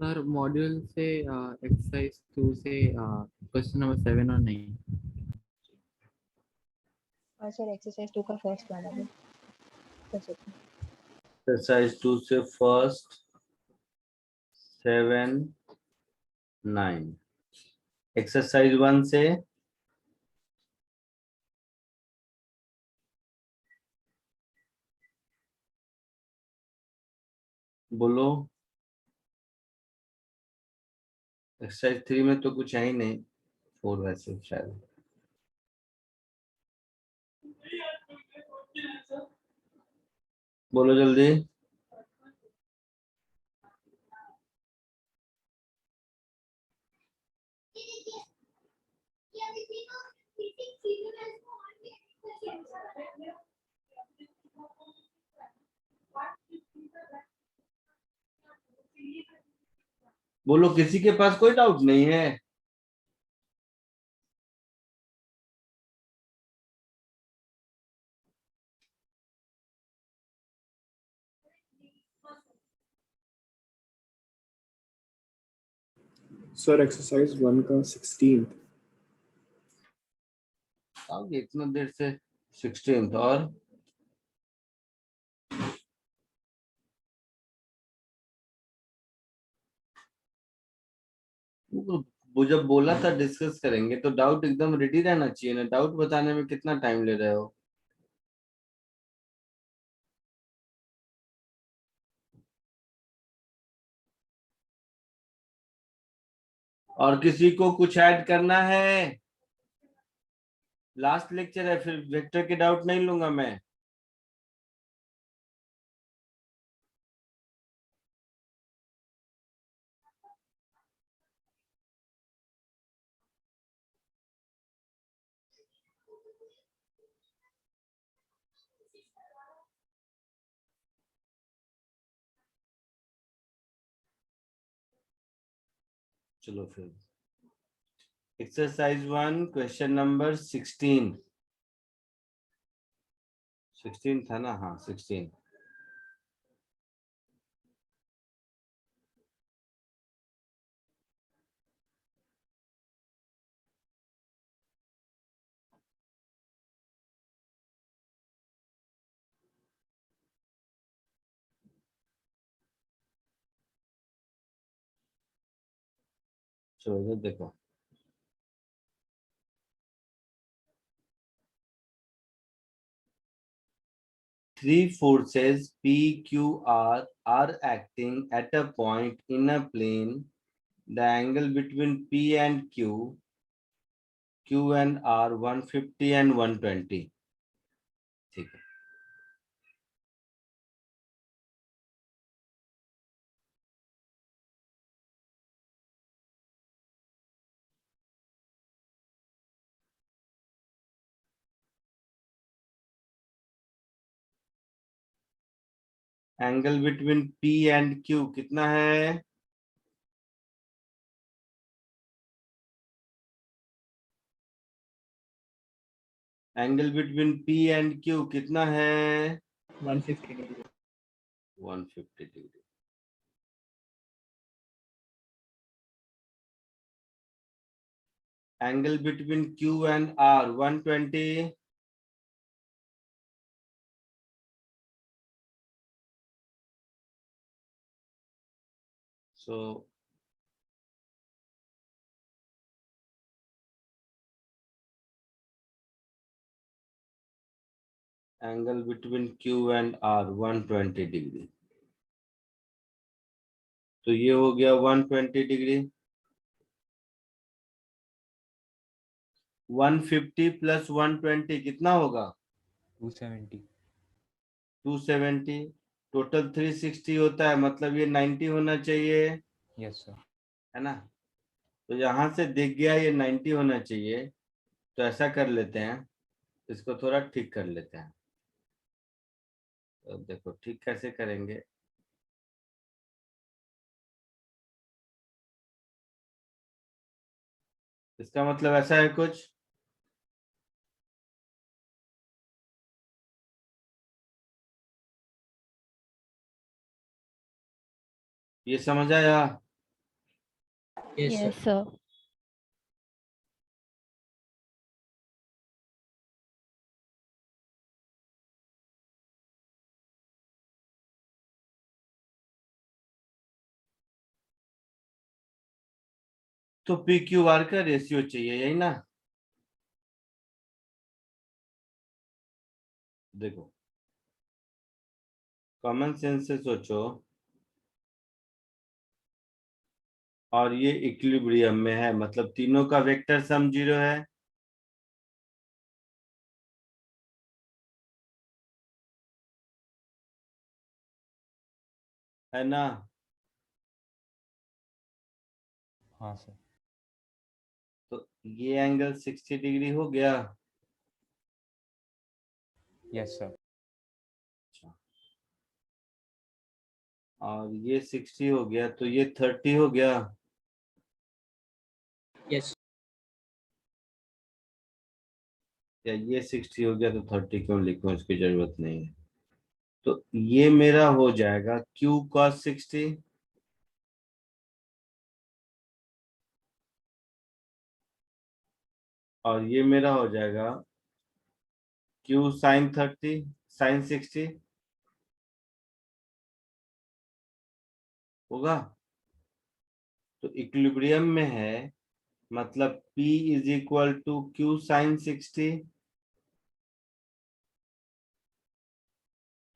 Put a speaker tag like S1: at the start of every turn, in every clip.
S1: Sir module से exercise 2 से question number 7 और 9।
S2: और सर एक्सरसाइज 2 का फर्स्ट वाला भी कर सकते हैं।
S3: एक्सरसाइज 2 से फर्स्ट 7 9। एक्सरसाइज 1 से बोलो। एक्सरसाइज 3 में तो कुछ है ही नहीं, 4 वैसे शायद। बोलो जल्दी। बोलो, किसी के पास कोई डाउट नहीं है?
S4: सर एक्सरसाइज 1 का 16th।
S3: आओगे इतना देर से 16th और वो जब बोला था डिस्कस करेंगे तो डाउट एकदम रेडी रहना चाहिए ना। डाउट बताने में कितना टाइम ले रहे हो? और किसी को कुछ ऐड करना है? लास्ट लेक्चर है, फिर वेक्टर के डाउट नहीं लूंगा मैं। चलो फिर एक्सरसाइज 1 क्वेश्चन नंबर 16 था ना? हाँ 16। चलो इधर देखो। Three forces P, Q, R are acting at a point in a plane. The angle between P and Q, Q and R 150 and 120. ठीक है। Angle between P and Q कितना है? Angle between P and Q कितना है?
S4: 150 degree.
S3: 150 degree. Angle between Q and R 120। So angle between Q and R 120 degree. तो ये हो गया 120 डिग्री। 150 प्लस 120 कितना होगा?
S5: 270।
S3: 270। टोटल 360 होता है, मतलब ये 90 होना चाहिए,
S5: यस सर।
S3: है ना? तो यहाँ से दिख गया ये 90 होना चाहिए। तो ऐसा कर लेते हैं, इसको थोड़ा ठीक कर लेते हैं। तो देखो ठीक कैसे करेंगे। इसका मतलब ऐसा है कुछ। ये समझ आया?
S2: Yes, sir.
S3: तो पी क्यू आर का रेशियो चाहिए, यही ना? देखो, कॉमन सेंस से सोचो, और ये इक्विलिब्रियम में है, मतलब तीनों का वेक्टर सम 0 है ना?
S5: हाँ सर।
S3: तो ये एंगल 60 डिग्री हो गया।
S5: Yes sir.
S3: और ये 60 हो गया, तो ये 30 हो गया।
S4: Yes.
S3: या ये 60 हो गया, तो 30 क्यों लिखूं, इसकी जरूरत नहीं है। तो ये मेरा हो जाएगा Q cos 60, और ये मेरा हो जाएगा Q sin 30, sin 60 होगा। तो इक्विलिब्रियम में है, मतलब P is equal to Q sin 60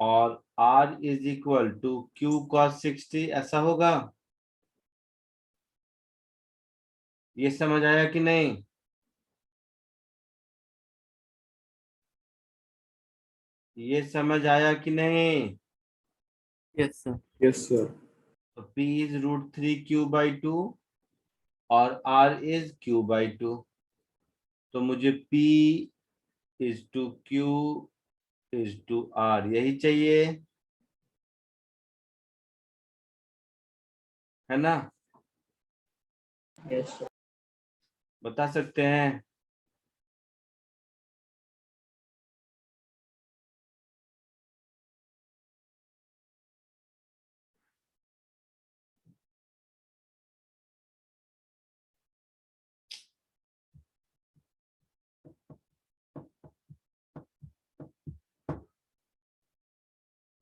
S3: और R is equal to Q cos 60, ऐसा होगा। ये समझ आया कि नहीं? ये समझ आया कि नहीं?
S1: Yes, sir.
S4: Yes, sir.
S3: तो P इज √3Q/2 और R इज Q/2। तो मुझे P is to Q is to R यही चाहिए, है ना?
S4: Yes, sir.
S3: बता सकते हैं?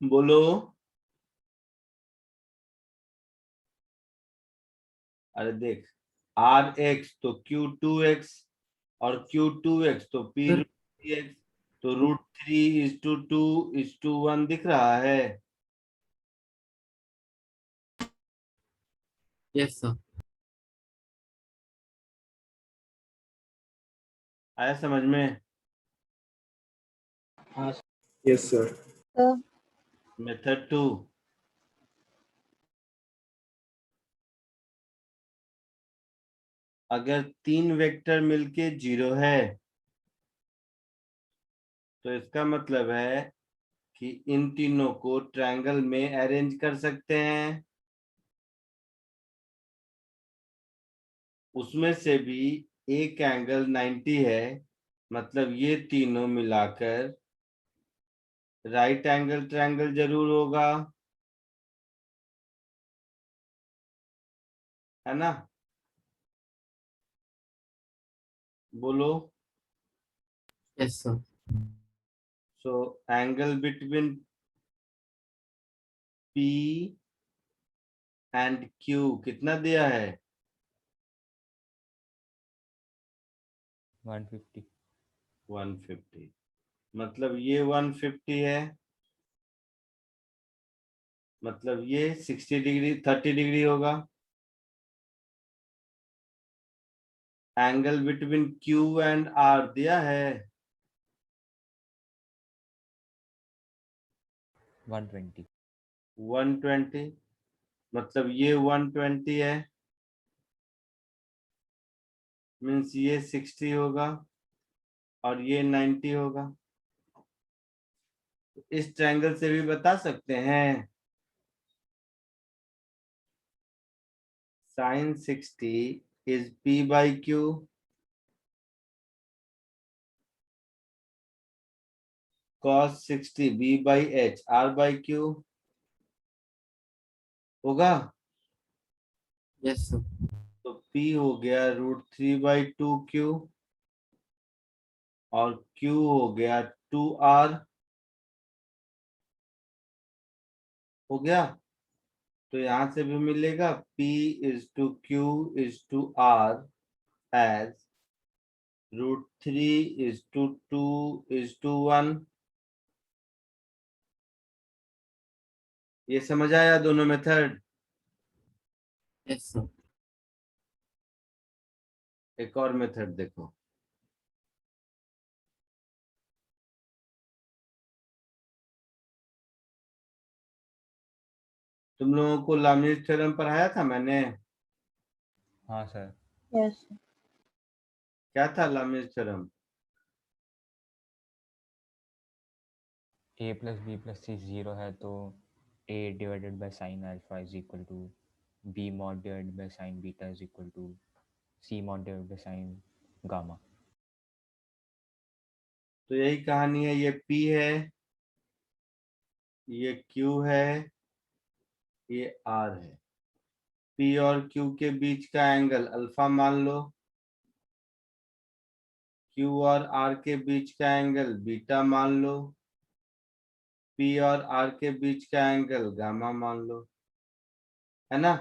S3: बोलो। अरे देख, RX तो Q2X और Q2X तो P
S1: Sir.
S3: √3X, तो √3:2:1 दिख रहा है।
S1: Yes, sir.
S3: आया समझ में?
S4: Yes, sir.
S2: Sir.
S3: मेथड 2, अगर 3 वेक्टर मिलके 0 है, तो इसका मतलब है कि इन तीनों को ट्रायंगल में अरेंज कर सकते हैं। उसमें से भी एक एंगल 90 है, मतलब ये तीनों मिलाकर राइट एंगल ट्रायंगल जरूर होगा, है ना? बोलो।
S1: Yes, sir.
S3: So angle between P and Q कितना दिया है?
S5: 150।
S3: 150, मतलब ये 150 है, मतलब ये 60 डिग्री 30 डिग्री होगा। Angle between Q and R दिया है
S5: 120।
S3: 120, मतलब ये 120 है, मीन्स ये 60 होगा और ये 90 होगा। इस ट्रायंगल से भी बता सकते हैं sin 60 is P/Q, cos 60 B/H R/Q होगा।
S1: Yes, sir.
S3: तो P हो गया √3/2Q और Q हो गया 2R। हो गया। तो यहां से भी मिलेगा P is to Q is to R as √3 is to 2 is to 1। ये समझ आया दोनों मेथड?
S1: Yes, sir.
S3: एक और मेथड देखो। तुम लोगों को लामिनेट थ्योरम पढ़ाया था मैंने?
S5: हाँ सर।
S2: यस
S3: क्या था Lami's theorem?
S5: a plus B plus C 0 है तो a divided by sine alpha is equal to b mod divided by sine beta is equal to c mod divided by sine gamma.
S3: तो यही कहानी है। ये P है, ये Q है, ये R है। P और Q के बीच का एंगल अल्फा मान लो, Q और R के बीच का एंगल बीटा मान लो, P और R के बीच का एंगल गामा मान लो, है ना?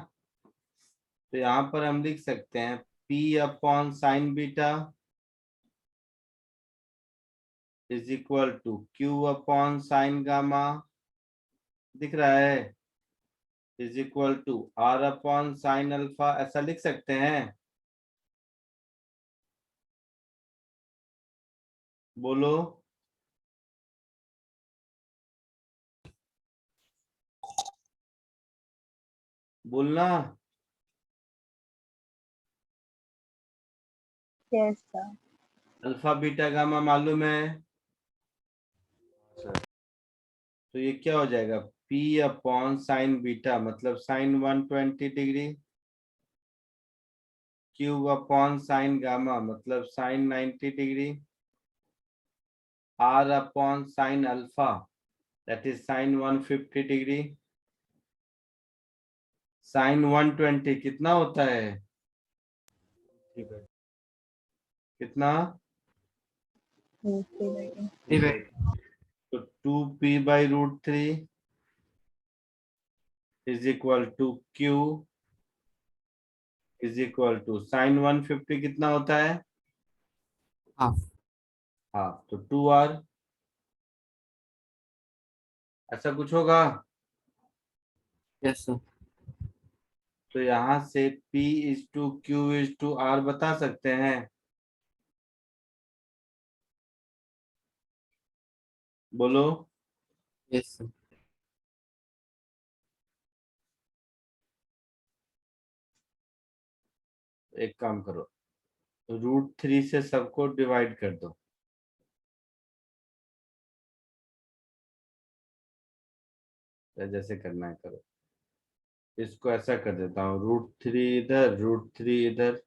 S3: तो यहाँ पर हम लिख सकते हैं P upon sine beta is equal to Q upon sine gamma, दिख रहा है, is equal to R upon sine alpha. ऐसा लिख सकते हैं? बोलो। बोलना।
S2: Yes sir
S3: alpha beta gamma मालूम है?
S5: सर
S3: तो ये क्या हो जाएगा? P अपॉन साइन बीटा मतलब sine 120 degree, Q upon sine gamma मतलब sine 90 degree, R upon sine alpha that is sine 150 degree. Sine 120 कितना होता है? कितना?
S1: 3/2.
S3: तो 2P/√3 is equal to Q is equal to sine 150 कितना होता है?
S1: Half.
S3: हाँ, तो 2R। ऐसा कुछ होगा?
S1: Yes, sir.
S3: तो यहां से P is to Q is to R बता सकते हैं? बोलो।
S1: Yes, sir.
S3: एक काम करो, √3 से सबको डिवाइड कर दो। जैसे करना है करो। इसको ऐसा कर देता हूँ, √3 इधर, √3 इधर।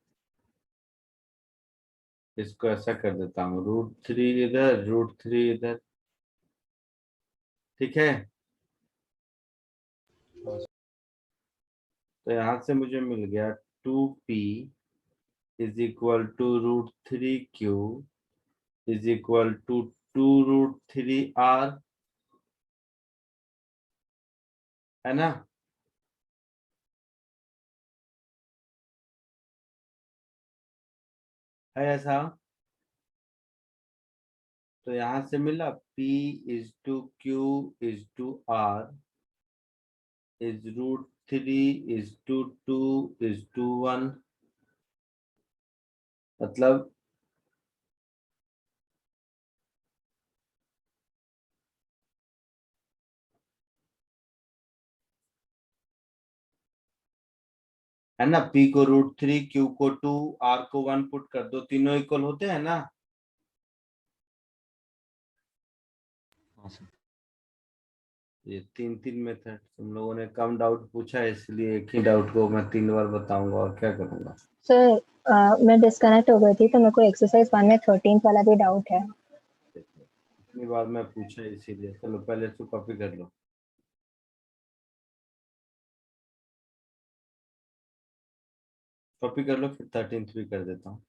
S3: इसको ऐसा कर देता हूँ, √3 इधर, √3 इधर। ठीक है? तो यहां से मुझे मिल गया 2P is equal to √3Q is equal to 2√3R, है ना? है ऐसा? तो यहां से मिला P is to Q is to R is √3 is to 2 is to 1। मतलब है ना, P को √3, Q को 2, R को 1 पुट कर दो, तीनों इक्वल होते हैं ना?
S5: हाँ सर।
S3: ये तीन मेथड तुम लोगों ने कम डाउट पूछा है, इसलिए एक ही डाउट को मैं 3 बार बताऊंगा और क्या करूंगा।
S2: सर मैं डिस्कनेक्ट हो गई थी तो मेरे को एक्सरसाइज 1 में 13th वाला भी डाउट है।
S3: इतनी बार मैं पूछा इसीलिए। चलो पहले इसको कॉपी कर लो। कॉपी कर लो, फिर 13th भी कर देता हूँ।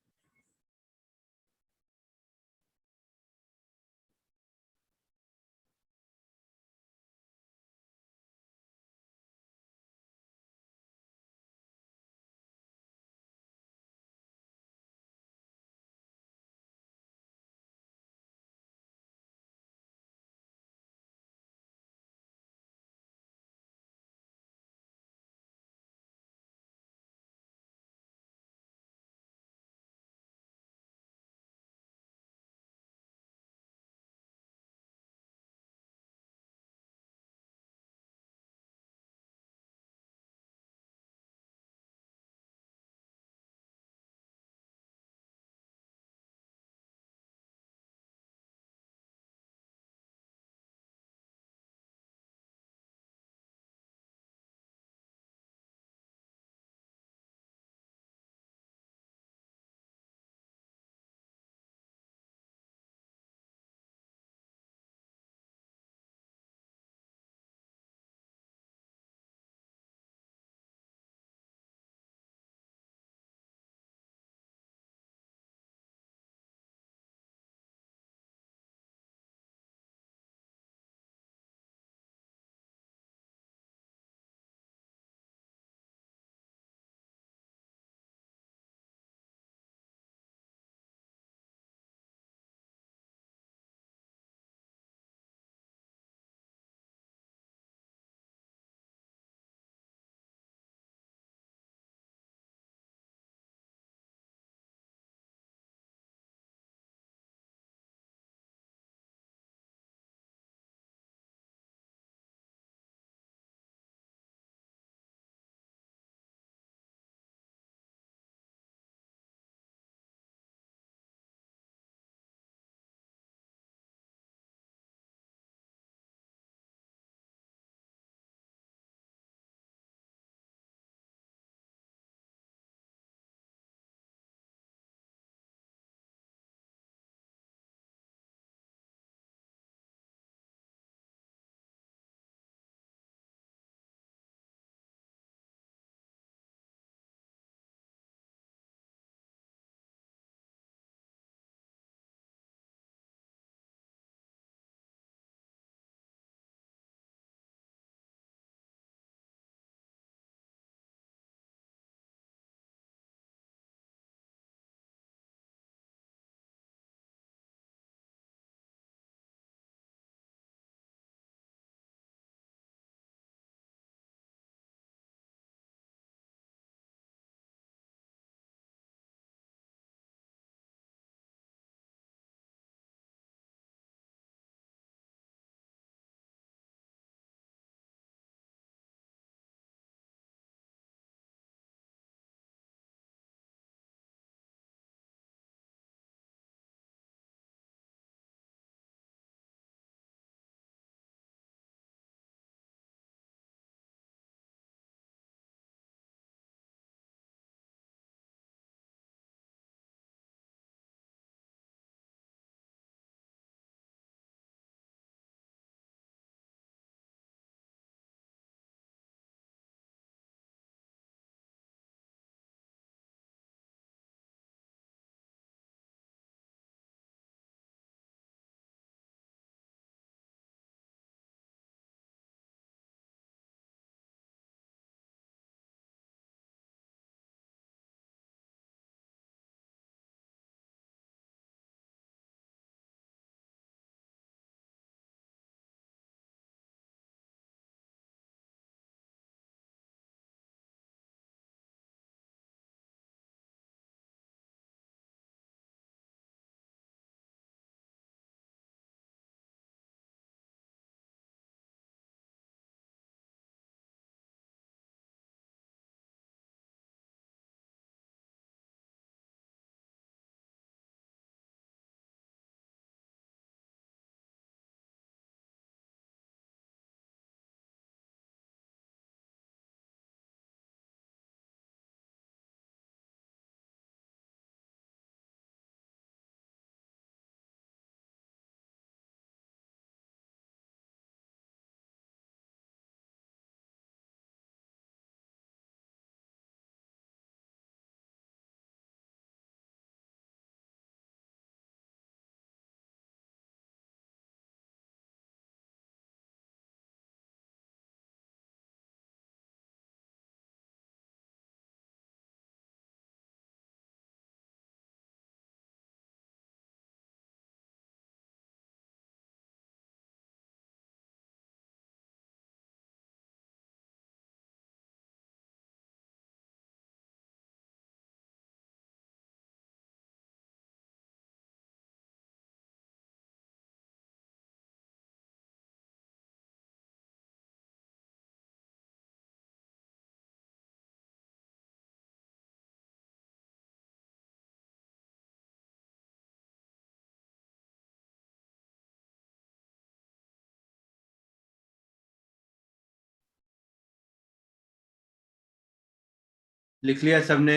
S3: लिख लिया सबने?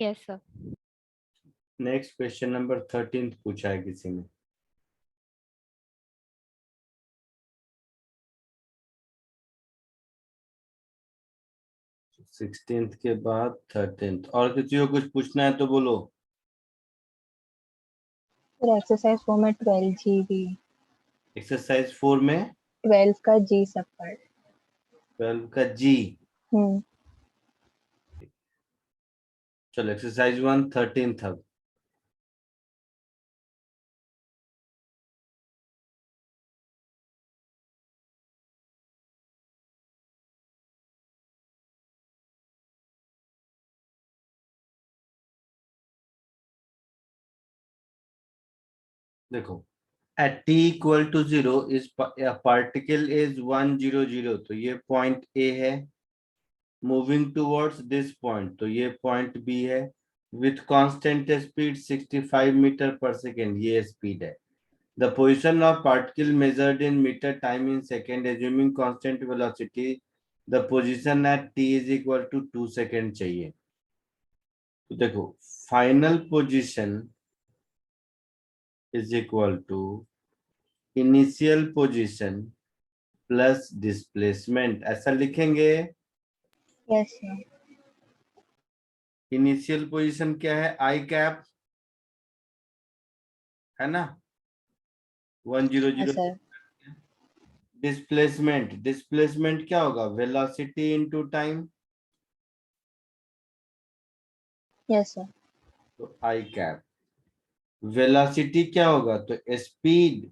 S2: Yes sir.
S3: Next question number 13 पूछा है किसी ने। सिक्सटींथ के बाद 13th, और किसी को कुछ पूछना है तो बोलो।
S2: सर एक्सरसाइज 4 में 12 GB,
S3: एक्सरसाइज 4 में
S2: 12 का जी सब पर।
S3: 12 का जी।
S2: हम्म।
S3: चलो एक्सरसाइज 1 13th अब। देखो, at t equal to 0 is a particle is 100, तो ये पॉइंट A है। मूविंग टूवर्ड्स दिस पॉइंट, तो ये पॉइंट B है। विथ कांस्टेंट स्पीड 65 मीटर पर सेकेंड, ये स्पीड है। The position of particle measured in metre time in second assuming constant velocity, the position at t is equal to 2 second चाहिए। तो देखो, final position is equal to initial position plus displacement, ऐसा लिखेंगे।
S2: Yes sir.
S3: Initial position क्या है? आई cap है ना, 100।
S2: Sir.
S3: Displacement, displacement क्या होगा? Velocity into time,
S2: yes sir.
S3: तो आई कैप। वेलोसिटी क्या होगा? तो speed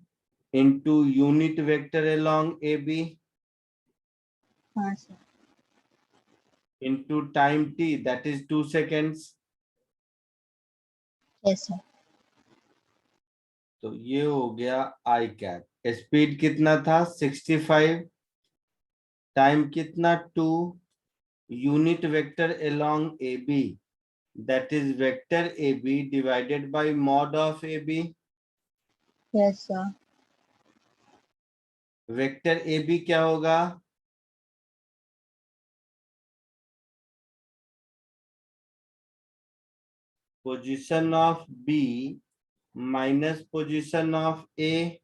S3: into unit vector along A B
S2: हाँ sir.
S3: Into time T, that is 2 seconds.
S2: Yes sir.
S3: तो ये हो गया आई कैप। स्पीड कितना था? 65। टाइम कितना? 2। Unit vector along A B, that is vector A B divided by mod of A B.
S2: Yes sir.
S3: Vector A B क्या होगा? Position of B minus position of A.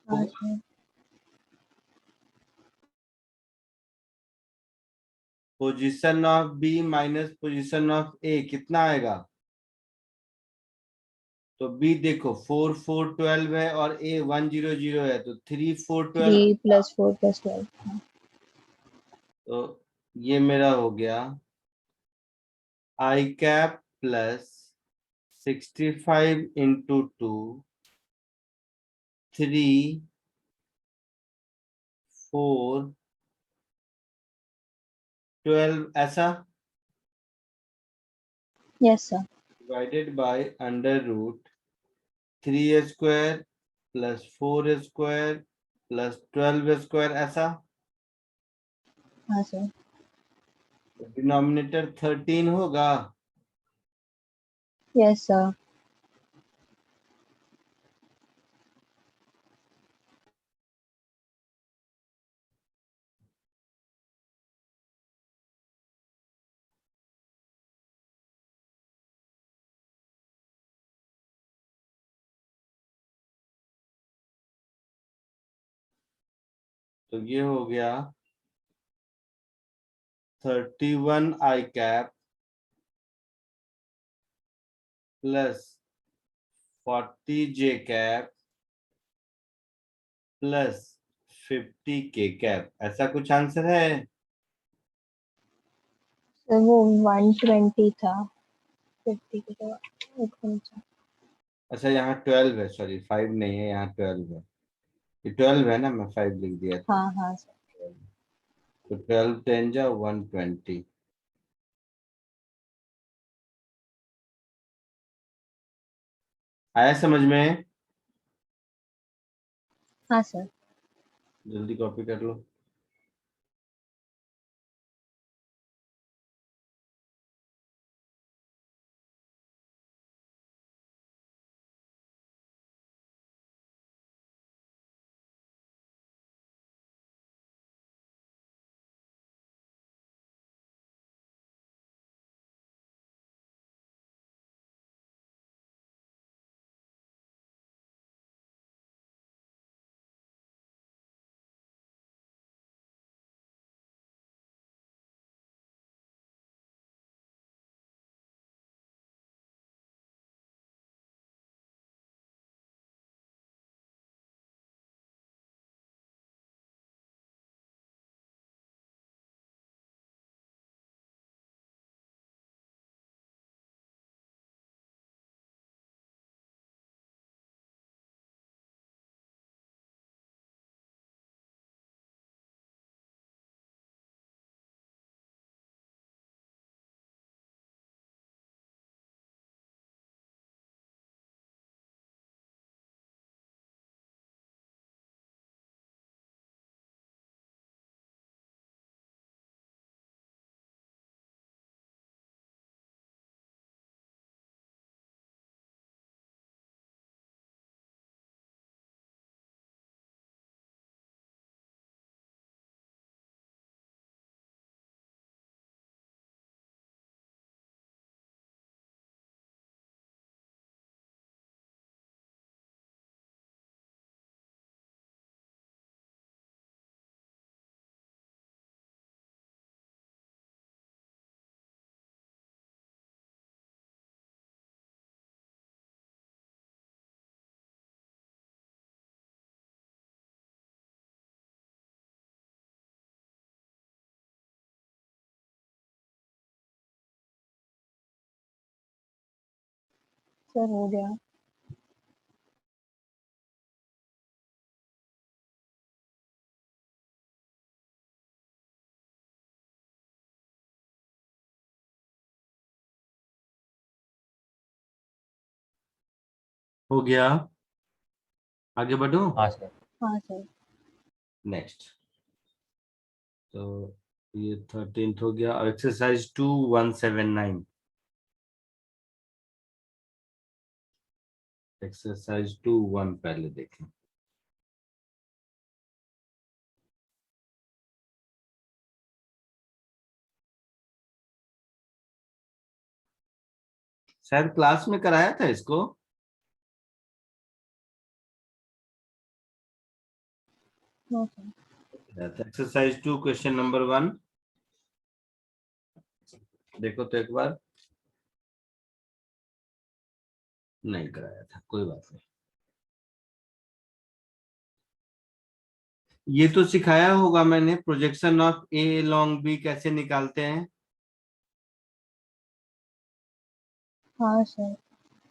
S2: हाँ sir.
S3: Position of B minus position of A कितना आएगा? तो B देखो 4 4 12 है और ए 100 है, तो 3 4 12।
S2: 3 + 4 + 12।
S3: तो ये मेरा हो गया आई कैप प्लस 65 इंटू 2, 3 4 12, ऐसा
S2: yes sir.
S3: Divided by under root 3 square plus 4 square plus 12 square, ऐसा।
S2: हाँ सर।
S3: डिनोमिनेटर 13 होगा।
S2: Yes sir.
S3: तो ये हो गया 31 I cap plus 40 J cap plus 50 K cap, ऐसा कुछ आंसर है?
S2: सर वो 120 था, 50 के तो एक मिनट सर।
S3: अच्छा, यहाँ 12 है, सॉरी 5 नहीं है, यहाँ 12 है। ये 12 है ना, मैं 5 लिख दिया था।
S2: हाँ हाँ सर।
S3: तो 12 10 जा 120। आया समझ में?
S2: हाँ सर।
S3: जल्दी कॉपी कर लो।
S2: सर हो गया।
S3: हो गया, आगे बढ़ो।
S5: हाँ सर।
S2: हाँ सर।
S3: नेक्स्ट, तो ये 13th हो गया। एक्सरसाइज 2179, एक्सरसाइज 21 पहले देखें। शायद क्लास में कराया था इसको।
S2: No sir.
S3: Exercise 2 question number 1 देखो तो एक बार। नहीं कराया था, कोई बात नहीं। ये तो सिखाया होगा मैंने, projection of A along B कैसे निकालते हैं,
S2: हाँ सर।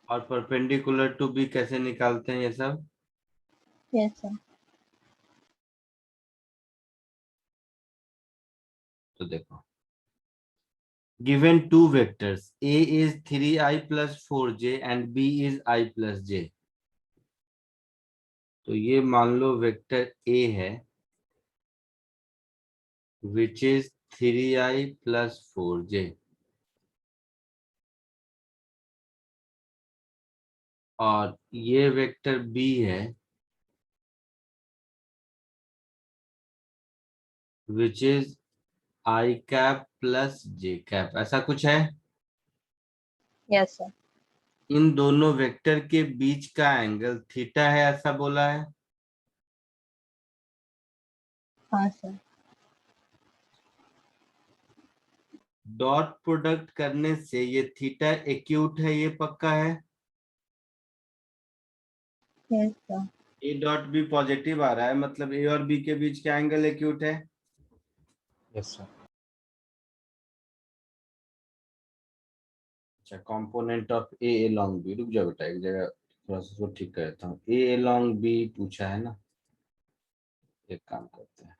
S3: और परपेंडिकुलर टू बी कैसे निकालते हैं, ये सब।
S2: Yes sir.
S3: तो देखो, given two vectors a is 3i plus 4j and b is I plus j। तो ये मान लो वेक्टर a है which is 3i plus 4j, और ये वेक्टर b है which is I cap plus j cap, ऐसा कुछ है।
S2: Yes sir.
S3: इन दोनों वेक्टर के बीच का एंगल थीटा है, ऐसा बोला है।
S2: हाँ सर।
S3: डॉट प्रोडक्ट करने से ये थीटा एक्यूट है, ये पक्का है।
S2: Yes sir.
S3: A dot B positive आ रहा है, मतलब ए और बी के बीच का एंगल एक्यूट है।
S5: Yes sir.
S3: अच्छा, component of A along B, रुक जाओ बेटा एक जगह, थोड़ा सा इसको ठीक करता हूँ। ए along बी पूछा है ना, एक काम करते हैं,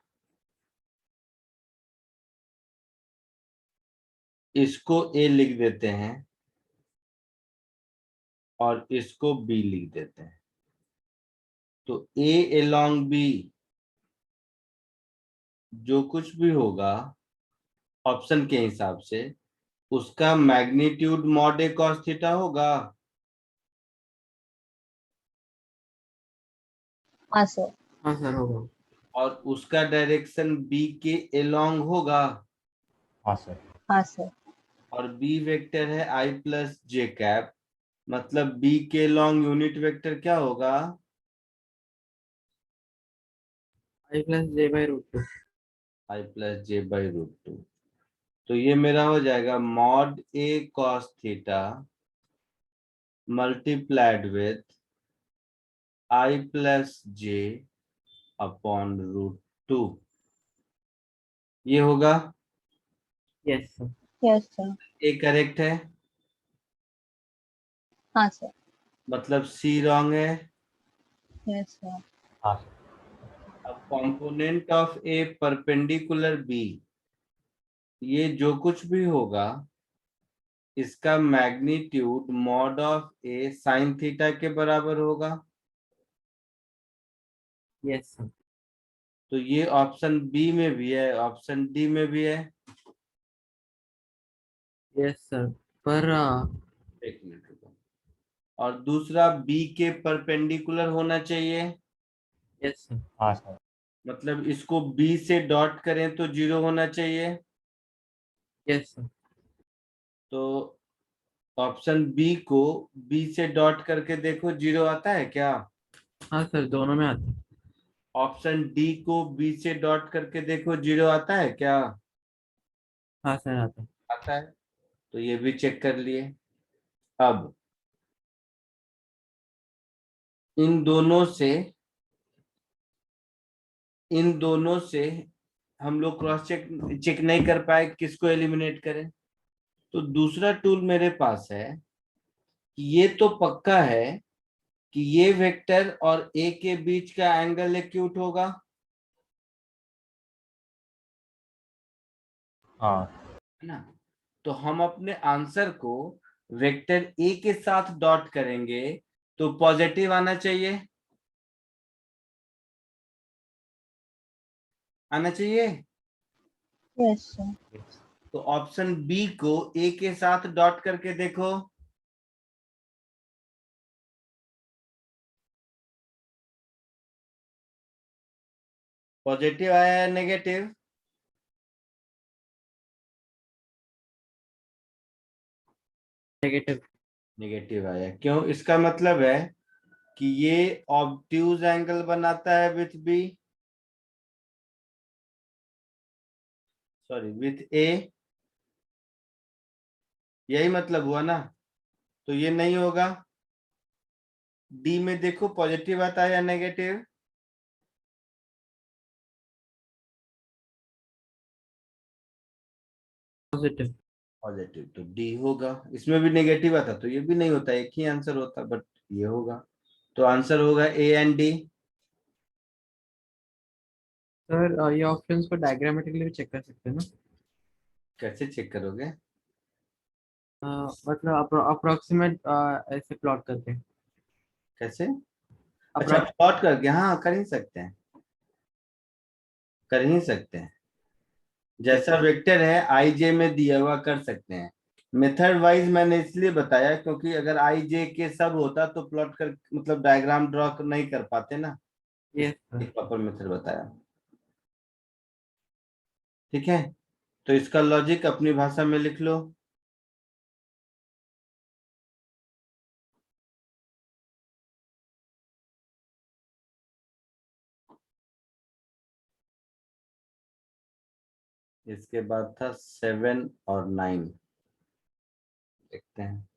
S3: इसको ए लिख देते हैं और इसको बी लिख देते हैं। तो ए along बी जो कुछ भी होगा ऑप्शन के हिसाब से, उसका magnitude mod A cos theta होगा।
S2: हाँ सर।
S1: हाँ सर होगा।
S3: और उसका डायरेक्शन बी के along होगा।
S5: हाँ सर।
S2: हाँ सर।
S3: और बी वेक्टर है आई प्लस जे कैप, मतलब बी के लॉन्ग यूनिट वेक्टर क्या होगा,
S1: I+J/√2।
S3: I plus J by root two. तो ये मेरा हो जाएगा mod A cos theta multiplied with I plus J upon root two, ये होगा।
S1: Yes sir.
S2: Yes sir.
S3: A correct है,
S2: हाँ सर।
S3: मतलब सी रॉन्ग है।
S2: Yes sir.
S5: हाँ सर।
S3: अब component of A perpendicular B, ये जो कुछ भी होगा इसका magnitude mod of A sine theta के बराबर होगा।
S1: Yes sir.
S3: तो ये ऑप्शन बी में भी है, ऑप्शन डी में भी है।
S1: Yes sir. पर
S3: एक मिनट रुको, और दूसरा बी के परपेंडिकुलर होना चाहिए,
S1: यस सर।
S5: हाँ सर।
S3: मतलब इसको बी से डॉट करें तो 0 होना चाहिए।
S1: Yes sir.
S3: तो ऑप्शन बी को बी से डॉट करके देखो 0 आता है क्या।
S1: हाँ सर, दोनों में आता है।
S3: ऑप्शन डी को बी से डॉट करके देखो 0 आता है क्या।
S1: हाँ सर आता है।
S3: आता है, तो ये भी चेक कर लिए। अब इन दोनों से, इन दोनों से हम लोग क्रॉस चेक चेक नहीं कर पाए, किसको एलिमिनेट करें। तो दूसरा टूल मेरे पास है, कि ये तो पक्का है कि ये वेक्टर और ए के बीच का एंगल एक्यूट होगा।
S5: हाँ।
S3: है ना? तो हम अपने आंसर को वेक्टर ए के साथ डॉट करेंगे तो पॉजिटिव आना चाहिए, आना चाहिए।
S2: Yes sir.
S3: तो ऑप्शन बी को ए के साथ डॉट करके देखो। पॉजिटिव आया है नेगेटिव?
S1: नेगेटिव।
S3: नेगेटिव आया, क्यों? इसका मतलब है कि ये ऑब्ट्यूज एंगल बनाता है विथ बी, सॉरी विथ ए, यही मतलब हुआ ना? तो ये नहीं होगा। डी में देखो पॉजिटिव आता है या नेगेटिव?
S1: पॉजिटिव।
S3: पॉजिटिव, तो डी होगा। इसमें भी नेगेटिव आता तो ये भी नहीं होता, एक ही आंसर होता, बट ये होगा। तो आंसर होगा ए एंड डी।
S1: सर ये ऑप्शंस को डायग्रामेटिकली भी चेक कर सकते हैं ना?
S3: कैसे चेक करोगे?
S1: मतलब अप्रोक्सीमेट ऐसे प्लॉट करके।
S3: कैसे? अच्छा,
S1: अप्रोक्स।
S3: प्लॉट करके, हाँ कर ही सकते हैं, कर ही सकते हैं। जैसा वेक्टर है आई जे में दिया हुआ कर सकते हैं। मेथड वाइज मैंने इसलिए बताया क्योंकि अगर आई जे के सब होता तो प्लॉट कर मतलब डायग्राम ड्रॉ नहीं कर पाते ना,
S1: यस
S3: इसलिए
S1: सर।
S3: प्रॉपर मेथड बताया। ठीक है, तो इसका लॉजिक अपनी भाषा में लिख लो। इसके बाद था 7 और 9, देखते हैं।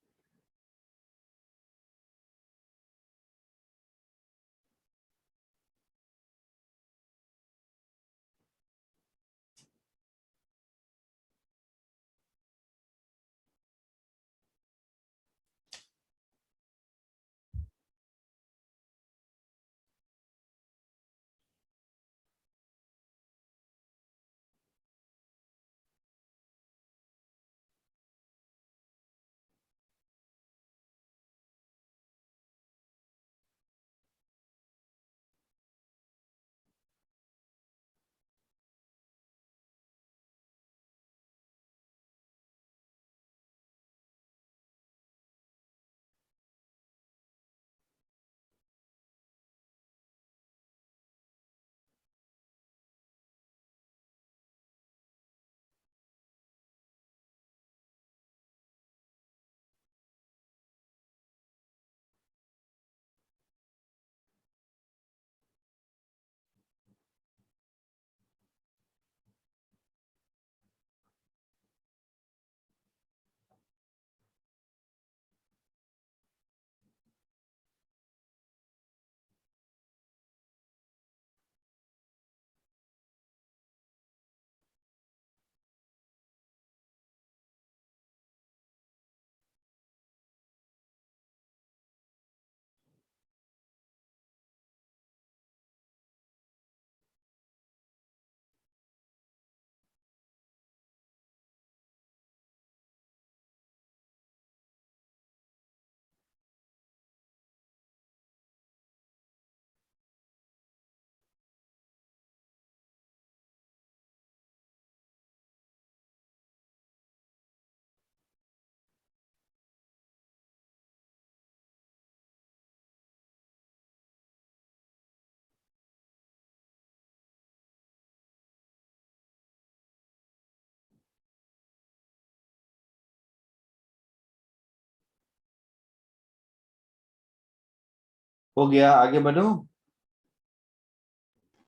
S3: हो गया, आगे बढ़ो।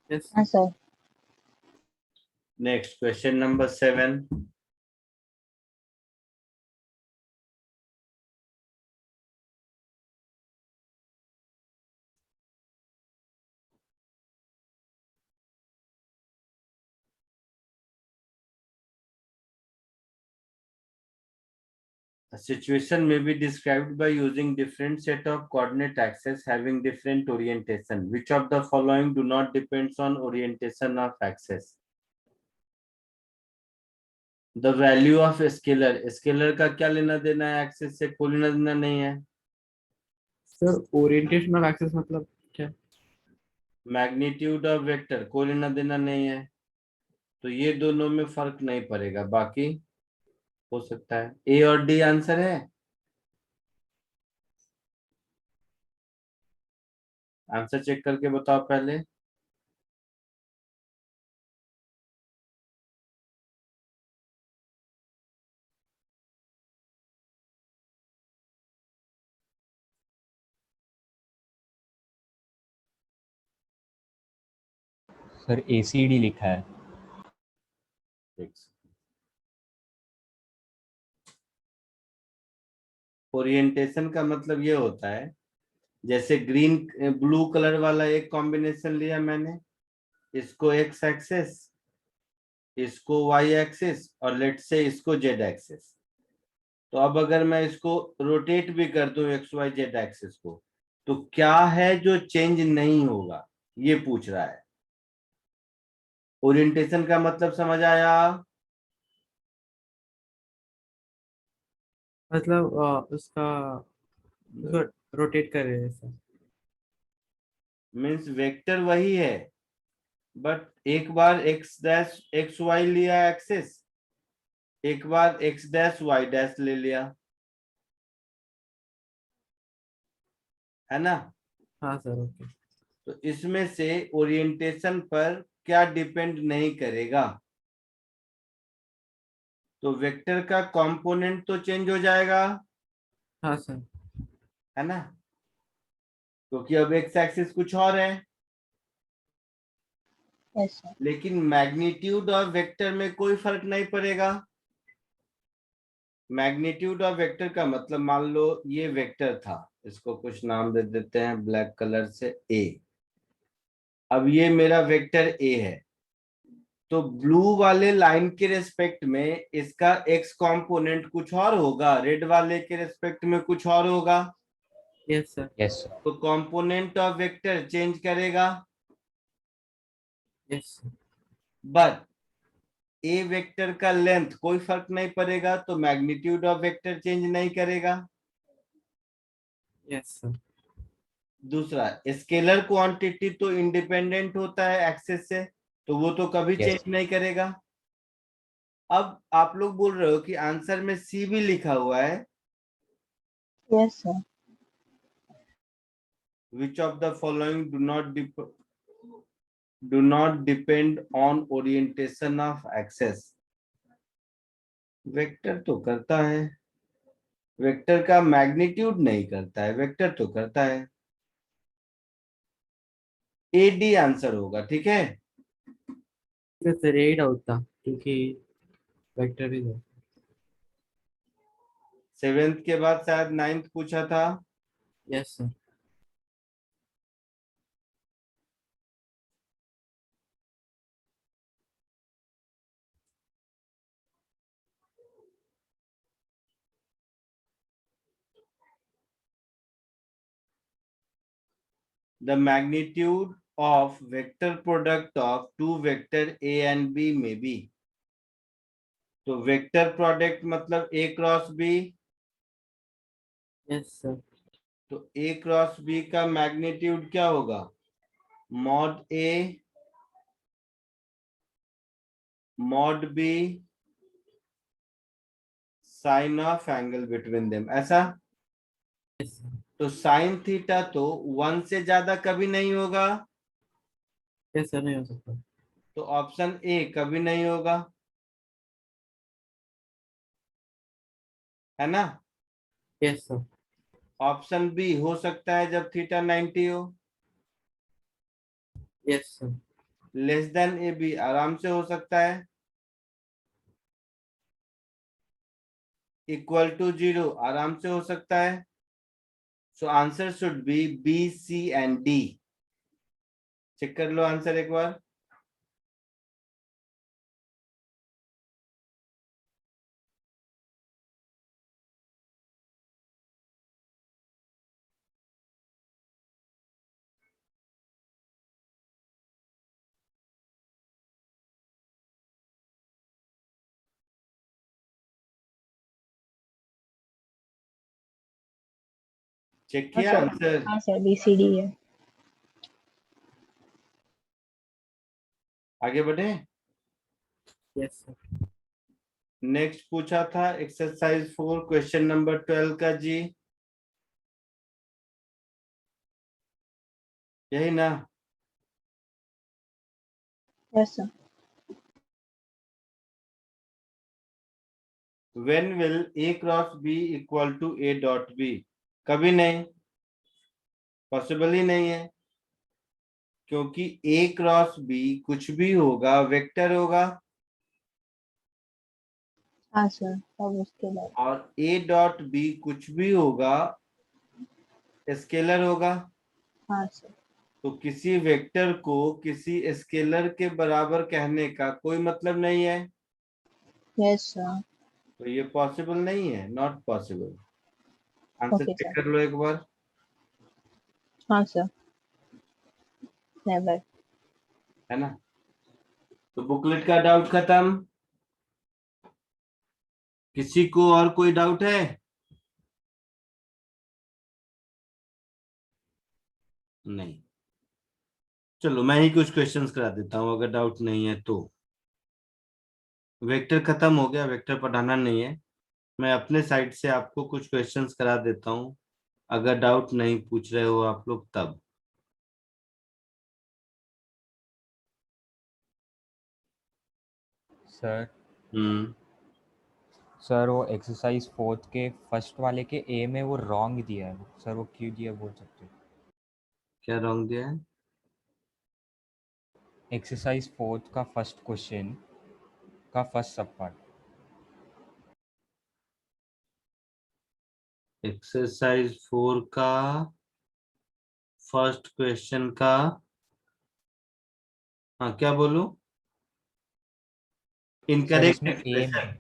S1: यस।
S2: हाँ sir.
S3: Next question number 7। A situation may be described by using different set of coordinate axes having different orientation. Which of the following do not depends on orientation of axis? The value of scalar. Scalar का क्या लेना देना है axis से? कोई लेना देना नहीं है.
S1: सर ओरिएंटेशन ऑफ एक्सेस मतलब क्या?
S3: मैग्नीट्यूड ऑफ वेक्टर कोई लेना देना नहीं है. तो ये दोनों में फर्क नहीं पड़ेगा, बाकी हो सकता है. ए और डी आंसर है. आंसर चेक करके बताओ पहले.
S5: सर ACD लिखा है.
S3: ओरिएंटेशन का मतलब ये होता है, जैसे ग्रीन ब्लू कलर वाला एक कॉम्बिनेशन लिया मैंने, इसको एक्स एक्सिस, इसको वाई एक्सिस और लेट से इसको जेड एक्सिस. तो अब अगर मैं इसको रोटेट भी कर दूं एक्स वाई जेड एक्सिस को, तो क्या है जो चेंज नहीं होगा, ये पूछ रहा है. ओरिएंटेशन का मतलब समझ आया?
S1: मतलब उसका रोटेट कर रहे हैं सर.
S3: मीन्स वेक्टर वही है, बट एक बार एक्स डैश एक्स वाई लिया एक्सिस, एक बार एक्स डैश वाई डैश ले लिया, है ना.
S1: हाँ सर ओके.
S3: तो इसमें से ओरिएंटेशन पर क्या डिपेंड नहीं करेगा? तो वेक्टर का कंपोनेंट तो चेंज हो जाएगा,
S1: हाँ सर.
S3: है ना, क्योंकि अब एक्स एक्सिस कुछ और है.
S2: Yes, sir.
S3: लेकिन मैग्नीट्यूड और वेक्टर में कोई फर्क नहीं पड़ेगा. मैग्नीट्यूड ऑफ वेक्टर का मतलब, मान लो ये वेक्टर था, इसको कुछ नाम दे देते हैं ब्लैक कलर से ए. अब ये मेरा वेक्टर ए है, तो ब्लू वाले लाइन के रेस्पेक्ट में इसका एक्स कंपोनेंट कुछ और होगा, रेड वाले के रेस्पेक्ट में कुछ और होगा.
S1: Yes sir.
S5: Yes sir.
S3: तो कंपोनेंट ऑफ वेक्टर चेंज करेगा,
S1: yes sir.
S3: But A vector का लेंथ कोई फर्क नहीं पड़ेगा, तो मैग्नीट्यूड ऑफ वेक्टर चेंज नहीं करेगा.
S1: Yes sir.
S3: दूसरा, स्केलर क्वांटिटी तो इंडिपेंडेंट होता है एक्सिस से, तो वो तो कभी
S5: Yes.
S3: चेंज नहीं करेगा. अब आप लोग बोल रहे हो कि आंसर में सी भी लिखा हुआ है.
S2: Yes, sir.
S3: Which of the following do not depend on orientation of axis? Vector तो करता है, वेक्टर का मैग्नीट्यूड नहीं करता है, वेक्टर तो करता है. ए डी आंसर होगा, ठीक है.
S1: सर यही डाउट था क्योंकि वेक्टर ही है.
S3: 7th के बाद शायद 9th पूछा था.
S1: Yes sir.
S3: The magnitude of vector product of two vector A and B may be. तो वेक्टर प्रोडक्ट मतलब A cross B.
S1: Yes sir.
S3: तो A क्रॉस B का मैग्नीट्यूड क्या होगा? Mod A mod B sine of angle between them, ऐसा.
S1: Yes sir.
S3: तो sine theta तो 1 से ज्यादा कभी नहीं होगा,
S1: यस सर. नहीं हो सकता.
S3: तो ऑप्शन ए कभी नहीं होगा, है ना.
S1: Yes sir.
S3: ऑप्शन बी हो सकता है जब थीटा 90 हो.
S1: Yes sir.
S3: Less than A B आराम से हो सकता है. इक्वल टू 0 आराम से हो सकता है. So answer should be B C and D. Check कर लो आंसर एक बार. चेक
S2: हाँ
S3: किया
S2: सर,
S3: आंसर?
S2: हाँ सर, BCD है।
S3: आगे बढ़े।
S1: Yes, sir.
S3: नेक्स्ट पूछा था एक्सरसाइज 4 क्वेश्चन नंबर 12 का जी, यही ना?
S2: Yes sir.
S3: When will A cross B equal to A dot B? कभी नहीं, पॉसिबल ही नहीं है, क्योंकि A क्रॉस B कुछ भी होगा वेक्टर होगा,
S2: हाँ सर, अब उसके बाद।
S3: और A डॉट B कुछ भी होगा स्केलर होगा।
S2: हाँ सर।
S3: तो किसी वेक्टर को किसी स्केलर के बराबर कहने का कोई मतलब नहीं है,
S2: यस सर।
S3: तो ये पॉसिबल नहीं है, not possible. Answer
S2: okay
S3: check
S2: sir.
S3: कर लो एक बार,
S2: हाँ सर, नेवर।
S3: है ना? तो बुकलेट का डाउट खत्म। किसी को और कोई डाउट है? नहीं, चलो मैं ही कुछ क्वेश्चंस करा देता हूं अगर डाउट नहीं है तो। वेक्टर खत्म हो गया, वेक्टर पढ़ाना नहीं है, मैं अपने साइड से आपको कुछ क्वेश्चंस करा देता हूं, अगर डाउट नहीं पूछ रहे हो आप लोग तब।
S5: सर
S3: हम्म।
S5: सर वो एक्सरसाइज 4 के फर्स्ट वाले के ए में वो रॉन्ग दिया है सर, वो क्यों दिया बोल सकते हो?
S3: क्या रॉन्ग दिया है?
S5: एक्सरसाइज 4 का फर्स्ट क्वेश्चन का फर्स्ट सब पार्ट।
S3: एक्सरसाइज 4 का फर्स्ट क्वेश्चन का, हाँ क्या बोलूं?
S5: सर
S3: इनकरेक्ट
S5: उसमें ए
S3: एक्सप्रेशन।
S5: में।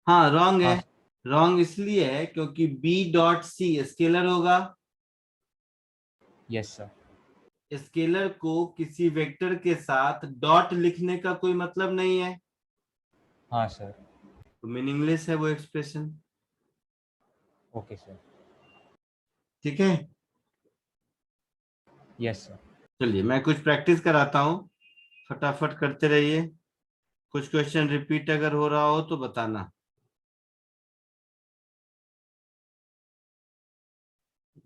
S3: हाँ रॉन्ग है।
S5: हाँ।
S3: रॉन्ग इसलिए है क्योंकि बी डॉट सी स्केलर होगा,
S5: यस सर।
S3: स्केलर को किसी वेक्टर के साथ डॉट लिखने का कोई मतलब नहीं है,
S5: हाँ सर।
S3: तो मीनिंगलेस है वो एक्सप्रेशन।
S5: Okay sir.
S3: ठीक है,
S5: यस सर।
S3: चलिए मैं कुछ प्रैक्टिस कराता हूँ, फटाफट करते रहिए। कुछ क्वेश्चन रिपीट अगर हो रहा हो तो बताना।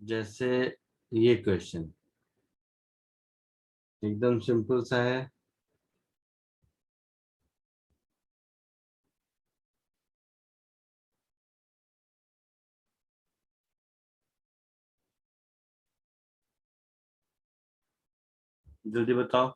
S3: जैसे ये क्वेश्चन एकदम सिंपल सा है, जल्दी बताओ।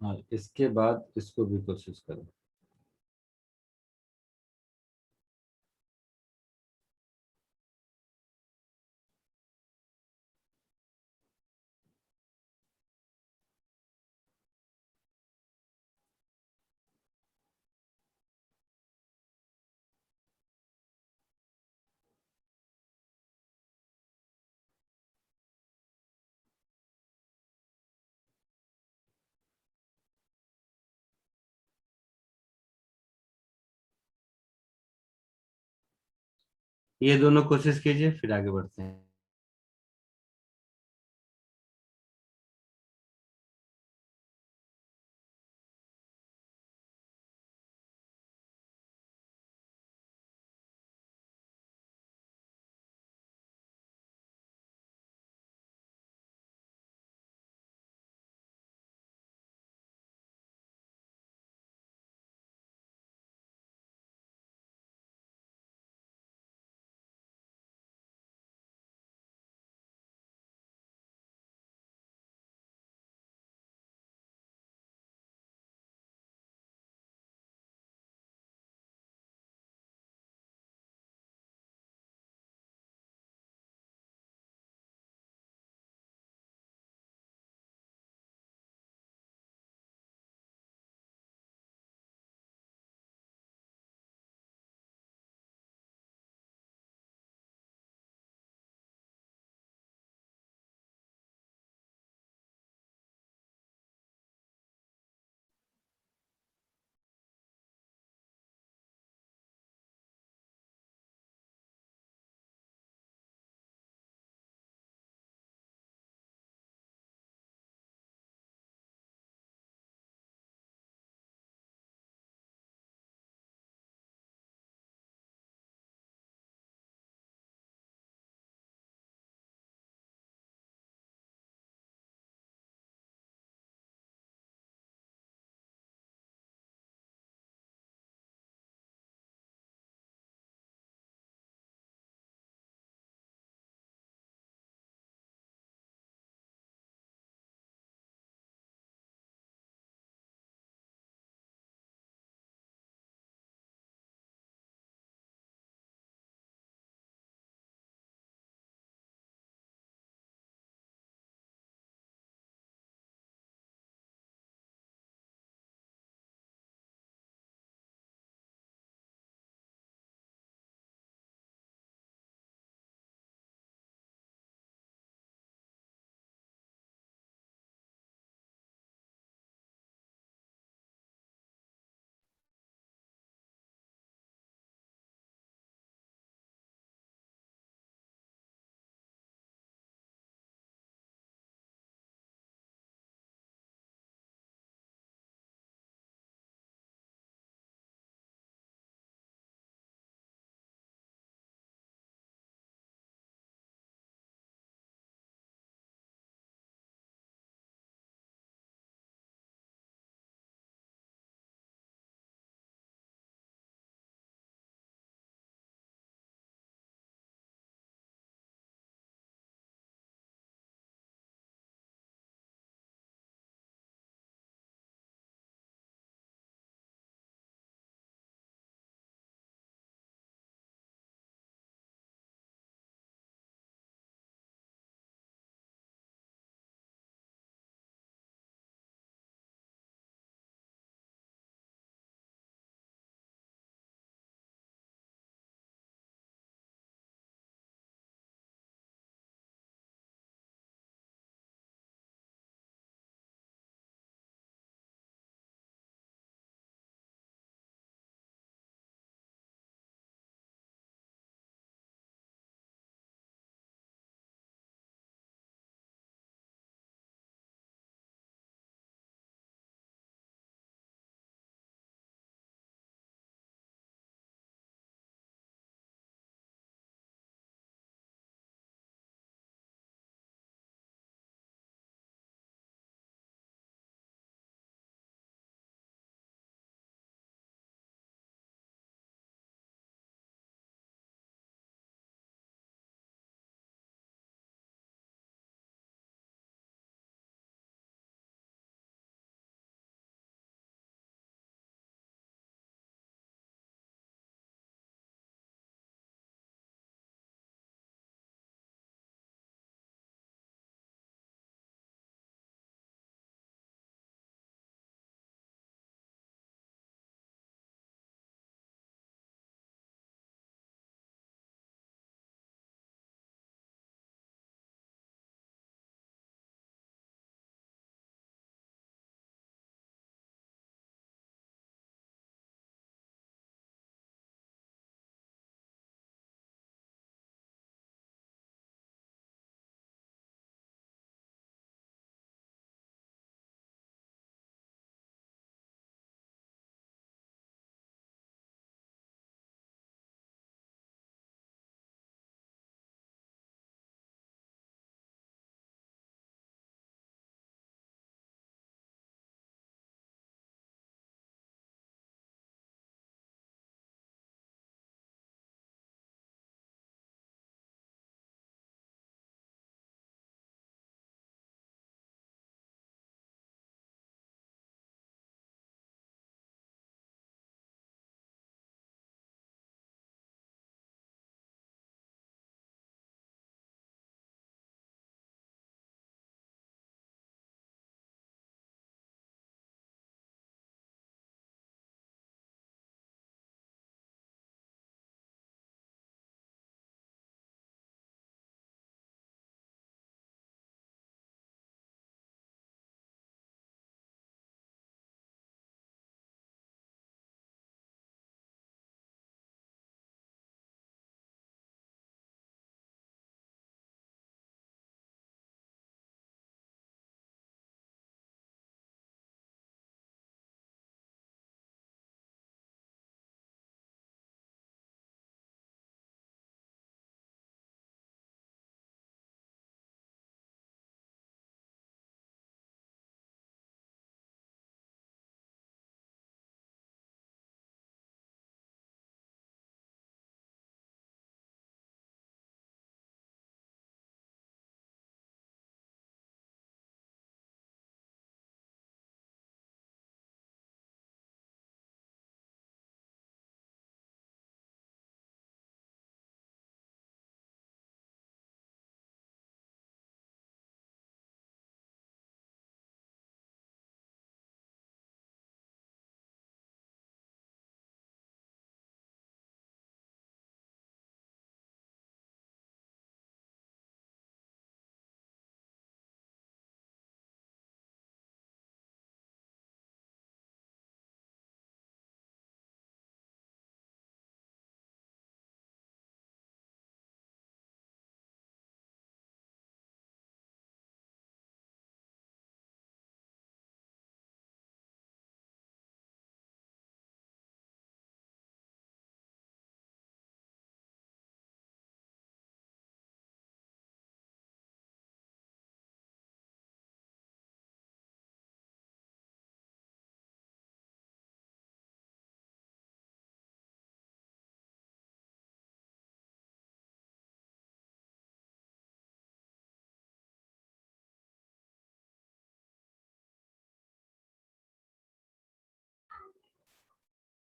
S3: हाँ इसके बाद इसको भी कोशिश करो। ये दोनों कोशिश कीजिए फिर आगे बढ़ते हैं।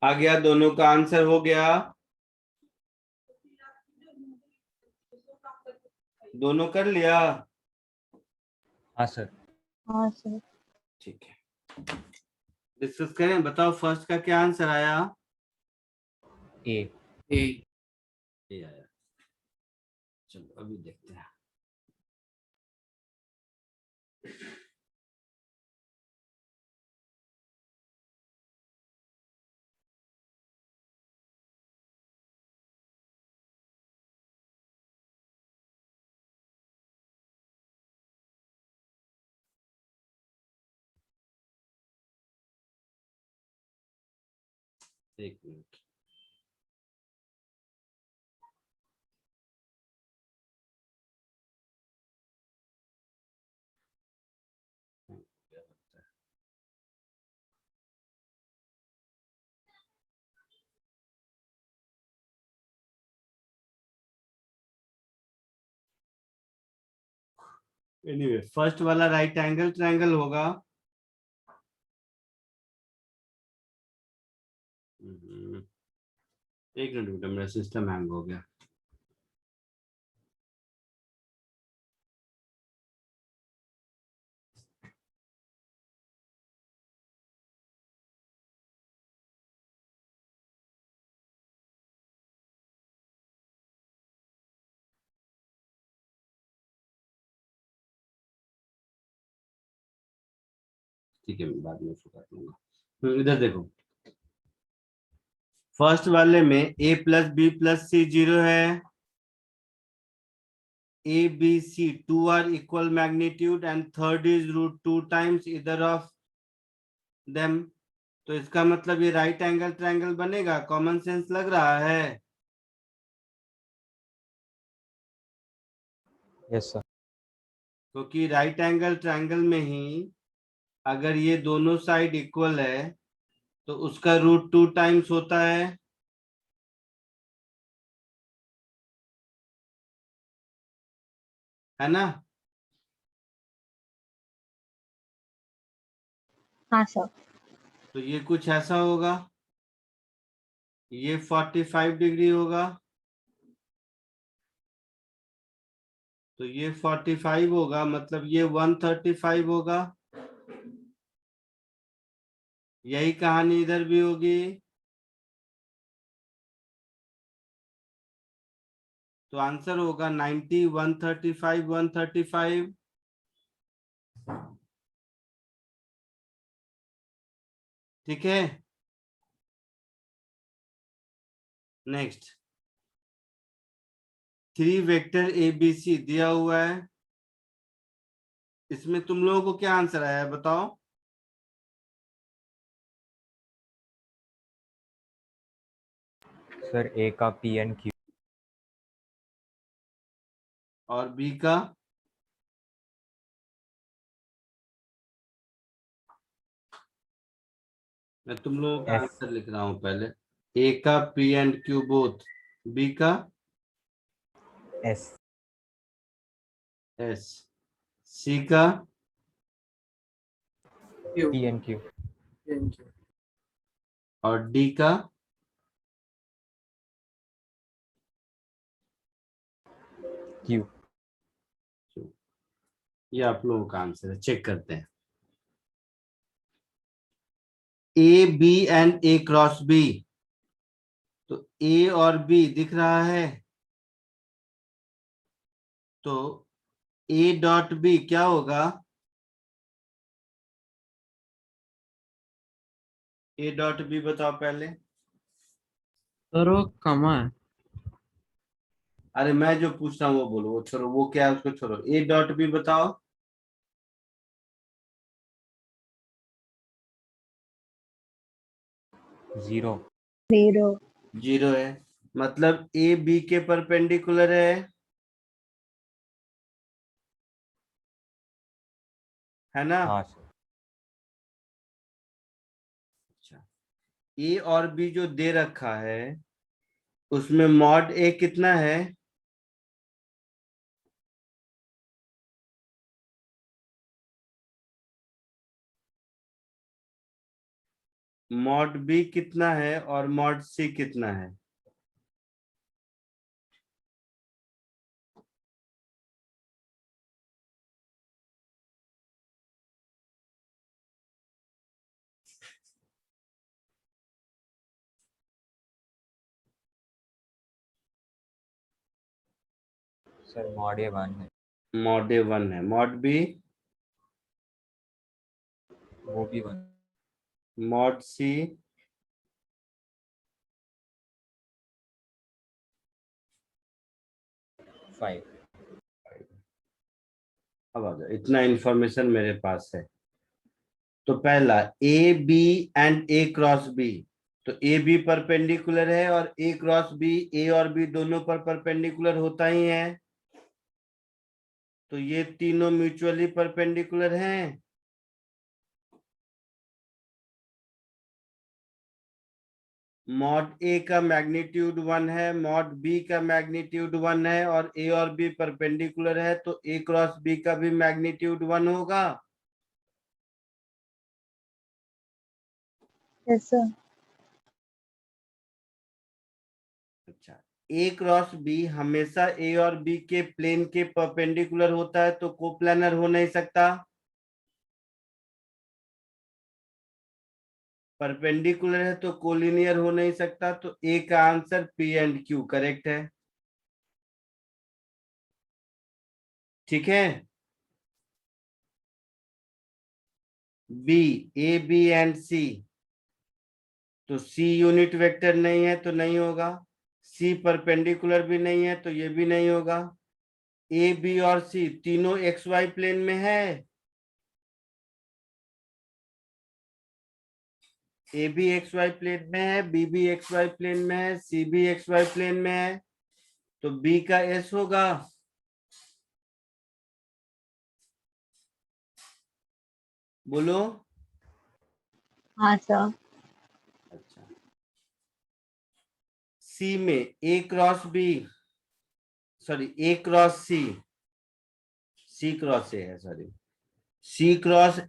S3: आ गया, दोनों का आंसर हो गया, दोनों कर लिया।
S5: हाँ सर।
S2: हाँ सर।
S3: ठीक है, डिस्कस करें। बताओ फर्स्ट का क्या आंसर आया?
S5: ए।
S1: ए।
S3: ये आया। चलो अभी देखते हैं। एक मिनट। एनीवे, फर्स्ट वाला राइट एंगल ट्रायंगल होगा। एक मिनट बेटा, मेरा सिस्टम हैंग हो गया। ठीक है, मैं बाद में उसको काट लूंगा। इधर देखो, फर्स्ट वाले में a plus B plus C 0 है, a b c 2 are equal magnitude and third is root 2 times either of them। तो इसका मतलब ये राइट एंगल ट्रायंगल बनेगा। कॉमन सेंस लग रहा है?
S5: Yes sir.
S3: क्योंकि राइट एंगल ट्रायंगल में ही अगर ये दोनों साइड इक्वल है तो उसका रूट 2 टाइम्स होता है ना?
S2: हाँ सर।
S3: तो ये कुछ ऐसा होगा, ये 45 डिग्री होगा, तो ये 45 होगा, मतलब ये 135 होगा। यही कहानी इधर भी होगी। तो आंसर होगा 90 135 135। ठीक है, next 3 vector A B C दिया हुआ है। इसमें तुम लोगों को क्या आंसर आया है बताओ?
S5: सर ए का पी एंड क्यू।
S3: और बी का? मैं तुम लोगों का
S5: एस।
S3: आंसर लिख रहा हूं पहले। ए का P and Q both, B का
S5: एस।
S3: एस, सी का
S1: Q.
S5: P and Q.
S1: Thank you.
S3: और डी का
S5: क्यू।
S3: क्यू। ये आप लोगों का आंसर है। चेक करते हैं। A B and A cross B, तो ए और बी दिख रहा है, तो ए डॉट बी क्या होगा? ए डॉट बी बताओ पहले।
S1: सर वो कमा है।
S3: अरे मैं जो पूछ रहा हूँ वो बोलो, वो छोड़ो, वो क्या है उसको छोड़ो। ए डॉट बी बताओ।
S5: जीरो।
S2: 0।
S3: 0 है, मतलब ए बी के परपेंडिकुलर है ना?
S5: हाँ सर।
S3: अच्छा, ए और बी जो दे रखा है उसमें मॉड ए कितना है? मॉड बी कितना है और मॉड सी कितना है?
S5: सर मॉड ए 1 है,
S3: मॉड ए 1 है, मॉड बी,
S5: वो भी 1,
S3: मॉड सी,
S5: 5।
S3: अब आ जाओ, इतना इंफॉर्मेशन मेरे पास है। तो पहला A B and A cross B, तो ए बी परपेंडिकुलर है और ए क्रॉस बी, ए और बी दोनों पर परपेंडिकुलर होता ही है, तो ये तीनों म्यूचुअली परपेंडिकुलर हैं। मॉड ए का मैग्नीट्यूड 1 है, मॉड बी का मैग्नीट्यूड 1 है, और ए और बी परपेंडिकुलर है, तो ए क्रॉस बी का भी मैग्नीट्यूड 1 होगा।
S2: Yes sir.
S3: अच्छा, ए क्रॉस बी हमेशा ए और बी के प्लेन के परपेंडिकुलर होता है, तो कोप्लानर हो नहीं सकता। परपेंडिकुलर है तो कोलिनियर हो नहीं सकता, तो ए का answer P and Q correct है। ठीक है। बी, ए बी एंड सी, तो सी यूनिट वेक्टर नहीं है तो नहीं होगा, सी परपेंडिकुलर भी नहीं है तो ये भी नहीं होगा। ए बी और सी तीनों एक्स वाई प्लेन में है, ए भी एक्स वाई प्लेन में है, बी भी एक्स वाई प्लेन में है, सी भी एक्स वाई प्लेन में है, तो बी का एस होगा। बोलो।
S2: हाँ सर।
S3: अच्छा, सी में A cross B, sorry A cross C, C cross A है, सॉरी सी क्रॉस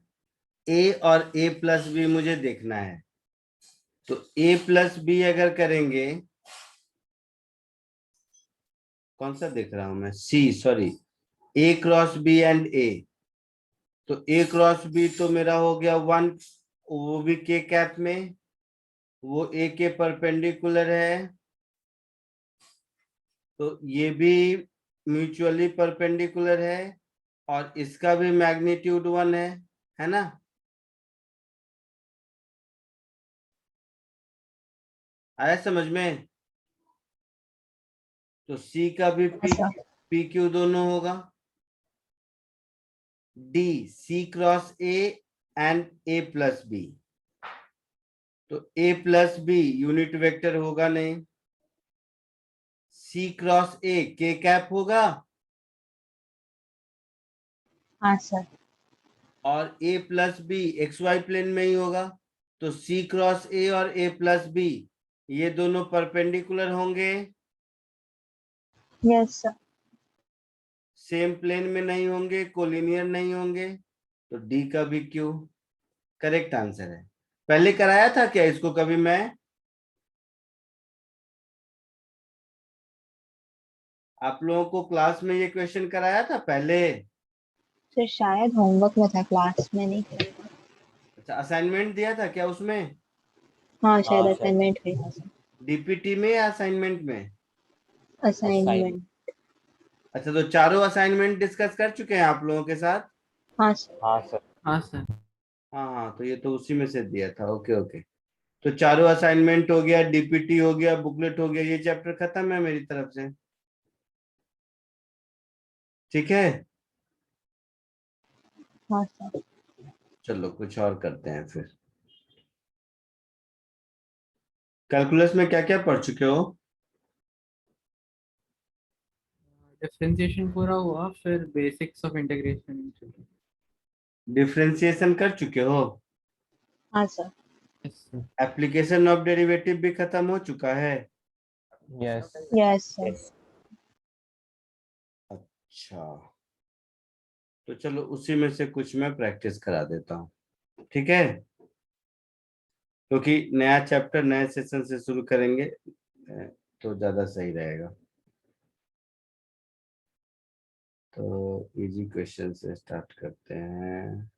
S3: ए और ए प्लस बी मुझे देखना है। तो ए प्लस बी अगर करेंगे, कौन सा देख रहा हूं मैं, C sorry, A cross B and A, तो ए क्रॉस बी तो मेरा हो गया 1, वो भी के कैप में, वो ए के परपेंडिकुलर है, तो ये भी म्यूचुअली परपेंडिकुलर है, और इसका भी मैग्नीट्यूड 1 है ना? आया समझ में? तो सी का भी
S2: हाँ
S3: पी,
S2: सर।
S3: पी क्यू दोनों होगा। D, C cross A and A plus B, तो A plus B unit vector होगा नहीं, सी क्रॉस ए के कैप होगा,
S2: हाँ सर।
S3: और A plus B X Y plane में ही होगा, तो सी क्रॉस ए और ए प्लस बी ये दोनों परपेंडिकुलर होंगे,
S2: यस सर।
S3: सेम प्लेन में नहीं होंगे, कोलिनियर नहीं होंगे, तो डी का भी क्यू करेक्ट आंसर है। पहले कराया था क्या इसको कभी मैं? आप लोगों को क्लास में ये क्वेश्चन कराया था पहले?
S2: सर शायद होमवर्क में था, क्लास में नहीं था।
S3: अच्छा, असाइनमेंट दिया था क्या उसमें?
S2: हाँ शायद
S5: हाँ सर,
S2: असाइनमेंट में था सर।
S3: डीपीटी में या असाइनमेंट में?
S5: Assign
S2: assignment.
S3: अच्छा, तो चारों असाइनमेंट डिस्कस कर चुके हैं आप लोगों के साथ?
S2: हाँ सर।
S5: हाँ सर,
S1: हाँ सर।
S3: हाँ हाँ, तो ये तो उसी में से दिया था, ओके ओके। तो चारों असाइनमेंट हो गया, डीपीटी हो गया, बुकलेट हो गया, ये चैप्टर खत्म है मेरी तरफ से। ठीक है,
S2: हाँ सर।
S3: चलो कुछ और करते हैं फिर। कैलकुलस में क्या क्या पढ़ चुके हो?
S1: डिफरेंशिएशन पूरा हुआ, फिर बेसिक्स ऑफ इंटीग्रेशन।
S3: डिफरेंशिएशन कर चुके हो?
S2: हाँ sir.
S1: Yes sir.
S3: Application of derivative भी खत्म हो चुका है?
S5: यस।
S2: Yes sir.
S3: अच्छा, तो चलो उसी में से कुछ मैं प्रैक्टिस करा देता हूँ, ठीक है? क्योंकि नया चैप्टर नए सेशन से शुरू करेंगे तो ज्यादा सही रहेगा। तो इजी क्वेश्चन से स्टार्ट करते हैं।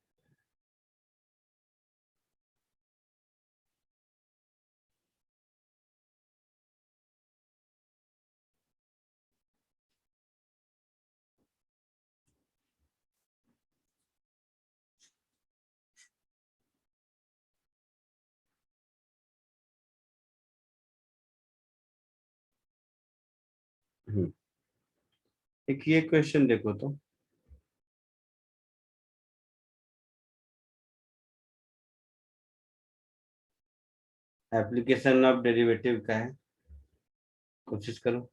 S3: एक ये क्वेश्चन देखो तो, एप्लीकेशन ऑफ डेरिवेटिव का है, कोशिश करो।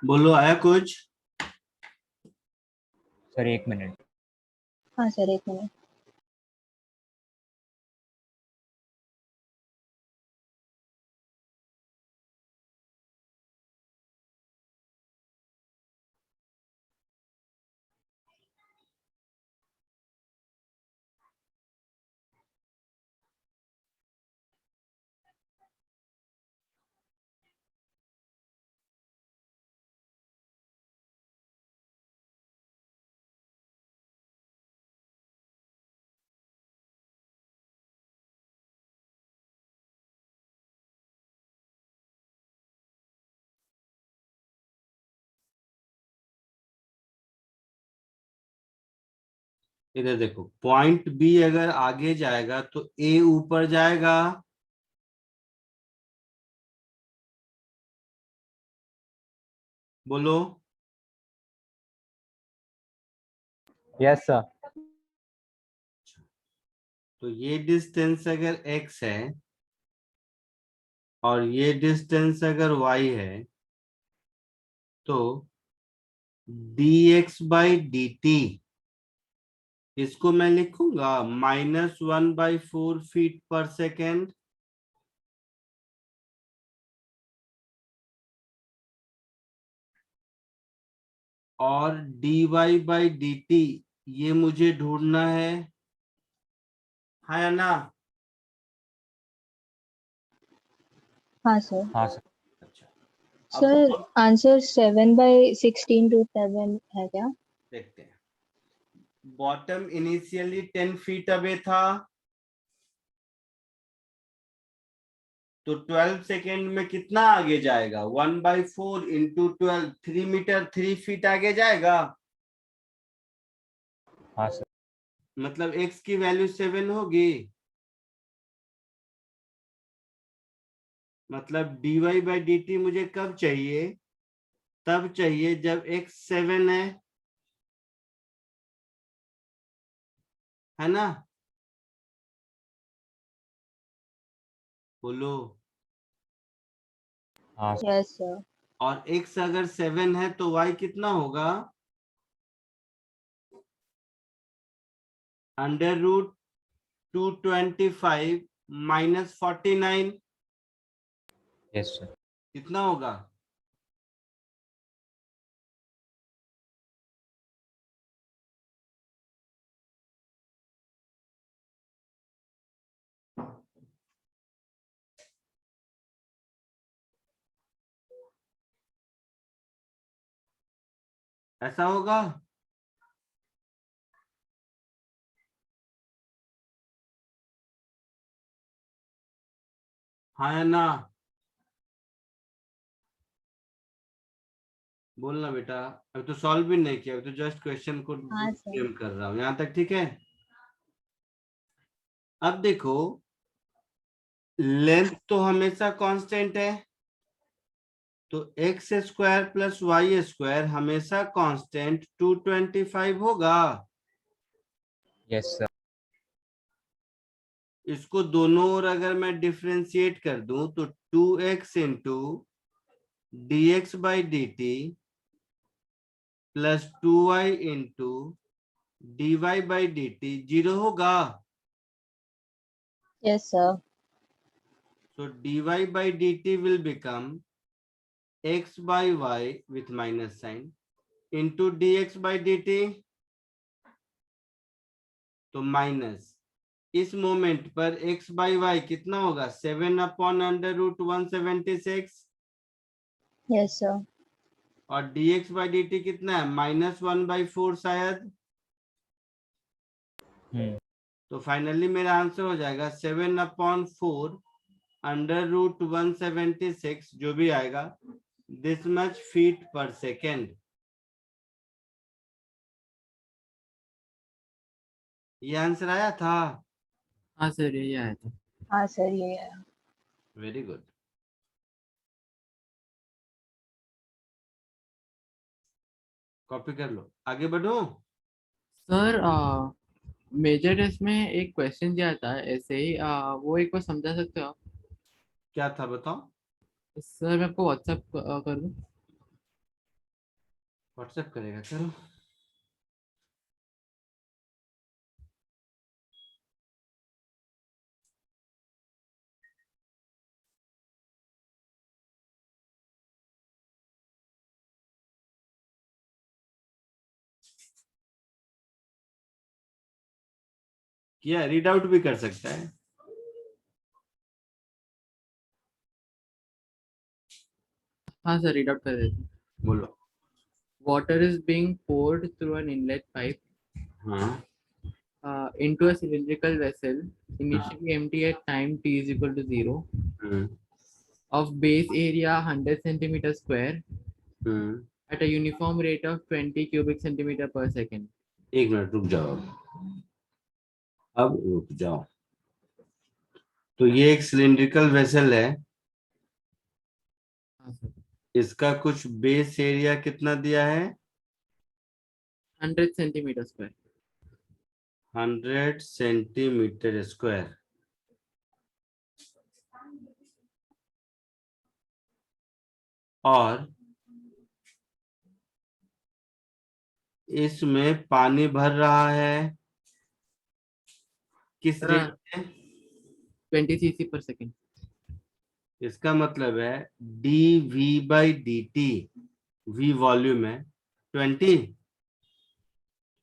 S3: बोलो, आया कुछ?
S5: Sir 1 minute.
S2: हाँ सर, एक मिनट।
S3: इधर देखो, पॉइंट बी अगर आगे जाएगा तो ए ऊपर जाएगा, बोलो।
S5: Yes sir.
S3: तो ये डिस्टेंस अगर x है और ये डिस्टेंस अगर y है, तो dx/dt इसको मैं लिखूंगा -1/4 फीट पर सेकेंड, और dy/dt ये मुझे ढूंढना है या ना?
S2: हाँ सर।
S5: हाँ सर।
S3: अच्छा,
S2: सर
S3: अब
S2: आंसर 7/16 to 7 है क्या?
S3: देखते हैं। बॉटम इनिशियली 10 फीट अवे था, तो 12 सेकेंड में कितना आगे जाएगा? 1/4 इंटू 12, 3 मीटर 3 फीट आगे जाएगा।
S5: हाँ सर।
S3: मतलब x की वैल्यू 7 होगी। मतलब dy/dt मुझे कब चाहिए? तब चाहिए जब x 7 है ना? बोलो।
S5: हाँ सर।
S2: Yes sir.
S3: और x अगर 7 है तो y कितना होगा? √225 -49
S5: यस सर।
S3: कितना होगा? ऐसा होगा। हाँ या ना? बोलना बेटा। अभी तो सॉल्व भी नहीं किया, अभी तो जस्ट क्वेश्चन को
S2: हाँ सर।
S3: फ्रेम कर रहा हूँ, यहाँ तक ठीक है। अब देखो, लेंथ तो हमेशा कांस्टेंट है, तो x² + y² हमेशा कांस्टेंट 225 होगा।
S5: Yes sir.
S3: इसको दोनों ओर अगर मैं डिफरेंशिएट कर दूं तो 2x into dx/dt plus 2y into dy/dt 0 होगा।
S2: Yes sir.
S3: So dy/dt will become x/y with minus sign into dx/dt, तो माइनस इस मोमेंट पर x/y कितना होगा? 7/√176,
S2: यस सर।
S3: और dx/dt कितना है? -1/4 शायद। तो फाइनली मेरा आंसर हो जाएगा 7/4 √176, जो भी आएगा, दिस मच फीट पर सेकेंड। ये आंसर आया था।
S1: हाँ सर, यही आया था।
S2: हाँ सर, ये है।
S3: Very good. कॉपी कर लो, आगे बढ़ो।
S1: सर मेजर टेस्ट में एक क्वेश्चन दिया था ऐसे ही, वो एक बार समझा सकते हो आप?
S3: क्या था बताओ।
S1: सर मैं आपको व्हाट्सएप कर दूं?
S3: व्हाट्सएप करेगा, चलो। किया, रीड आउट भी कर सकता है।
S1: हाँ सर, रीड आउट कर देते हैं।
S3: बोलो।
S1: Water is being poured through an inlet pipe
S3: हाँ
S1: into a cylindrical vessel, initially empty at time t is equal to 0, of base area 100 centimeter square at a uniform rate of 20 cubic centimeter per second.
S3: एक minute रुक जाओ, अब रुक जाओ। तो ये एक सिलिंड्रिकल वेसल है,
S1: हाँ सर,
S3: इसका कुछ बेस एरिया कितना दिया है?
S1: 100 centimeter square.
S3: 100 centimetre square. और इसमें पानी भर रहा है किस रेट से?
S1: 20 cc per second.
S3: इसका मतलब है dV/dt, V वॉल्यूम है 20,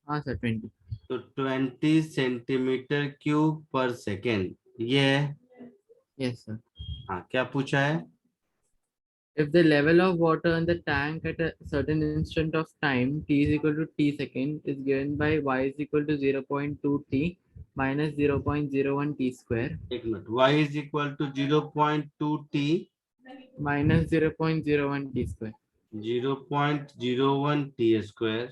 S1: हाँ सर, 20.
S3: तो 20 सेंटीमीटर क्यूब पर सेकेंड, ये है।
S1: Yes sir.
S3: हाँ, क्या पूछा है?
S1: If the level of water in the tank at a certain instant of time t is equal to t second is given by y is equal to 0.2 t minus 0.01 t square
S3: एक minute, y is equal to 0.2 t
S1: minus 0.01 t square.
S3: 0.01 t square.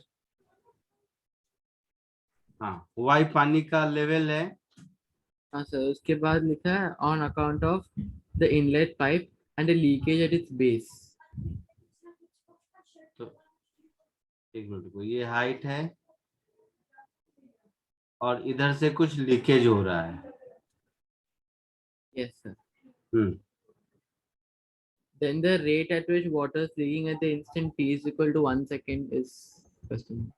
S3: हाँ, y पानी का level है।
S1: हाँ sir, उसके बाद लिखा है on account of the inlet pipe and the leakage at its base.
S3: तो एक मिनट को, ये हाइट है और इधर से कुछ लीकेज हो रहा है।
S1: Yes sir.
S3: Hmm,
S1: Then the rate at which water is leaking at the instant t is equal to 1 second is question.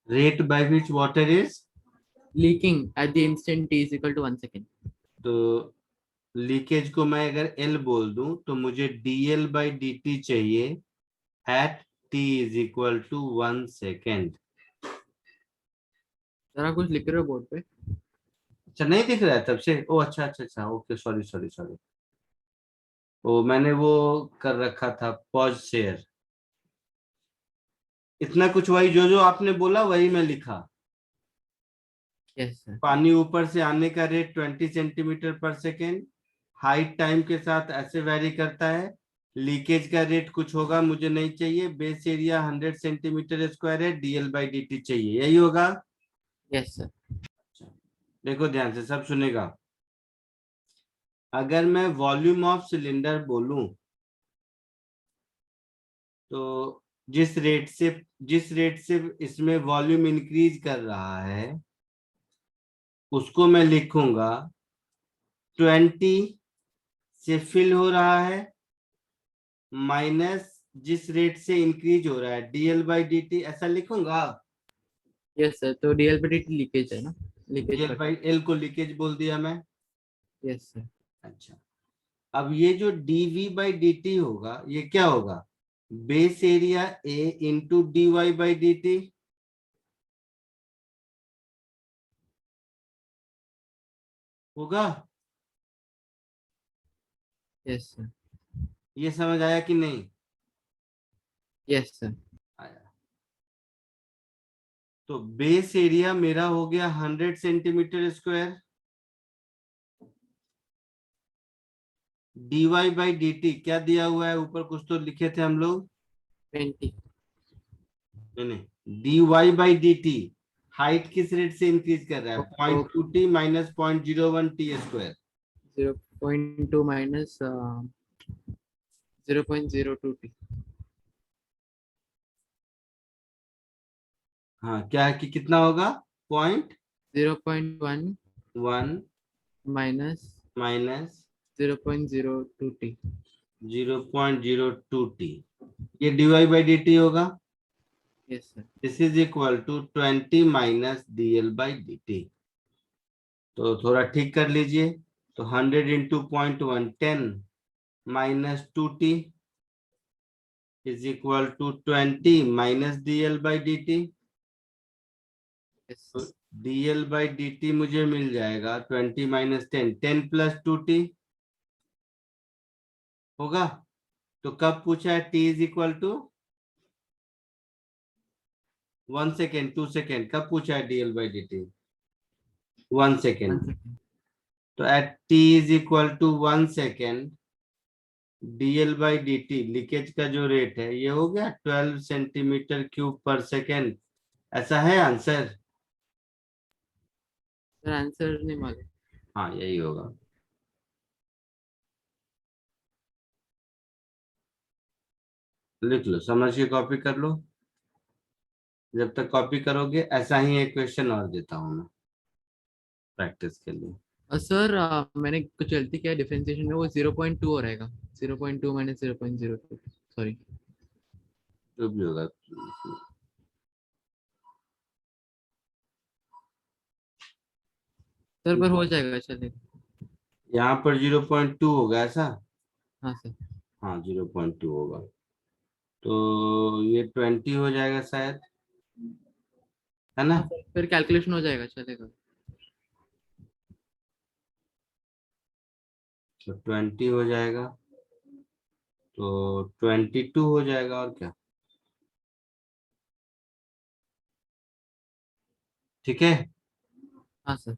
S3: Rate by which water is,
S1: Leaking at the instant t is equal to 1 second.
S3: तो leakage को मैं अगर L बोल दूं तो मुझे dL/dt चाहिए at t is equal to 1 second.
S1: जरा कुछ लिख रहे हो बोर्ड पे?
S3: अच्छा, नहीं दिख रहा है तब से? ओ अच्छा अच्छा अच्छा, ओके, सॉरी सॉरी सॉरी। ओ मैंने वो कर रखा था पॉज शेयर। इतना कुछ वही जो आपने बोला वही मैं लिखा।
S1: Yes sir.
S3: पानी ऊपर से आने का रेट 20 सेंटीमीटर पर सेकेंड, हाइट टाइम के साथ ऐसे वैरी करता है। लीकेज का रेट कुछ होगा, मुझे नहीं चाहिए। बेस एरिया 100 सेंटीमीटर स्क्वायर है, dL/dt चाहिए, यही होगा।
S1: Yes sir.
S3: देखो ध्यान से, सब सुनेगा। अगर मैं वॉल्यूम ऑफ सिलेंडर बोलूं तो जिस रेट से इसमें वॉल्यूम इंक्रीज कर रहा है उसको मैं लिखूंगा 20 से फिल हो रहा है माइनस जिस रेट से इंक्रीज हो रहा है dL/dt, ऐसा लिखूंगा।
S1: Yes sir. तो dl by dt लीकेज है ना? लीकेज पर.
S3: dL/L को लीकेज बोल दिया मैं।
S1: Yes sir.
S3: अच्छा, अब ये जो dV/dt होगा ये क्या होगा? Base area A into dy/dt। होगा?
S1: Yes sir.
S3: ये समझ आया कि नहीं
S1: Yes sir.
S3: आया? तो बेस एरिया मेरा हो गया 100 सेंटीमीटर स्क्वायर, dy/dt क्या दिया हुआ है ऊपर? कुछ तो लिखे थे हम लोग।
S1: 20.
S3: नहीं, dy/dt हाइट किस रेट से इंक्रीज कर रहा है?
S1: तो
S3: 0.2 t minus 0.01 t square.
S1: 0.2 minus 0.02 t.
S3: हाँ, क्या कि कितना होगा?
S1: 0.1
S3: 0.1
S1: minus
S3: माइनस
S1: 0.02 t.
S3: 0.02 t। ये dy/dt होगा.
S1: Yes, sir.
S3: This is equal to 20 minus dl/dt. तो थोड़ा ठीक कर लीजिए. तो 100 into 0.1 10 minus 2t is equal to 20 minus dl/dt.
S1: Yes.
S3: तो dl/dt मुझे मिल जाएगा 20 माइनस 10 10 प्लस 2t होगा. तो कब पूछा है t is equal to 1 second 2 second, कब पूछा है dl/dt 1 सेकेंड.
S1: 1 second.
S3: तो at t is equal to 1 second dl/dt leakage का जो रेट है ये हो गया 12 सेंटीमीटर क्यूब पर सेकेंड. ऐसा है आंसर.
S1: Sir, answer नहीं मालूम.
S3: हाँ यही होगा. लिख लो, समझ के कॉपी कर लो. जब तक कॉपी करोगे ऐसा ही एक क्वेश्चन और देता हूँ मैं प्रैक्टिस के लिए.
S1: सर मैंने कुछ गलती किया डिफरेंशिएशन में, वो 0.2 हो रहेगा. 0.2 माइनस 0.02. सॉरी.
S3: जो भी होगा.
S1: सर पर हो जाएगा, चलेगा.
S3: यहाँ पर 0.2 होगा ऐसा.
S1: हाँ सर.
S3: हाँ 0.2 होगा. तो ये 20 हो जाएगा शायद, है ना.
S1: हाँ सर, फिर कैलकुलेशन हो जाएगा, चलेगा.
S3: तो 20 हो जाएगा. तो 22 हो जाएगा और क्या. ठीक है.
S1: हाँ सर.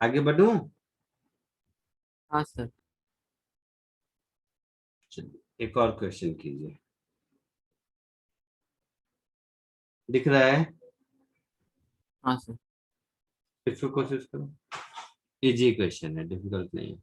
S3: आगे बढ़ूं.
S1: हाँ सर.
S3: चलिए एक और क्वेश्चन कीजिए. दिख रहा है.
S1: हाँ सर.
S3: फिर से कोशिश करो. इजी क्वेश्चन है, डिफिकल्ट नहीं है.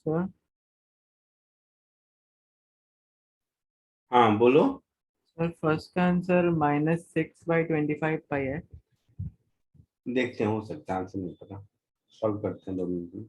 S1: सर
S3: हाँ बोलो।
S1: सर फर्स्ट का आंसर -6/25 पाई है।
S3: देखते हैं, हो सकता है, आंसर नहीं पता। सॉल्व करते हैं 2 मिनट में।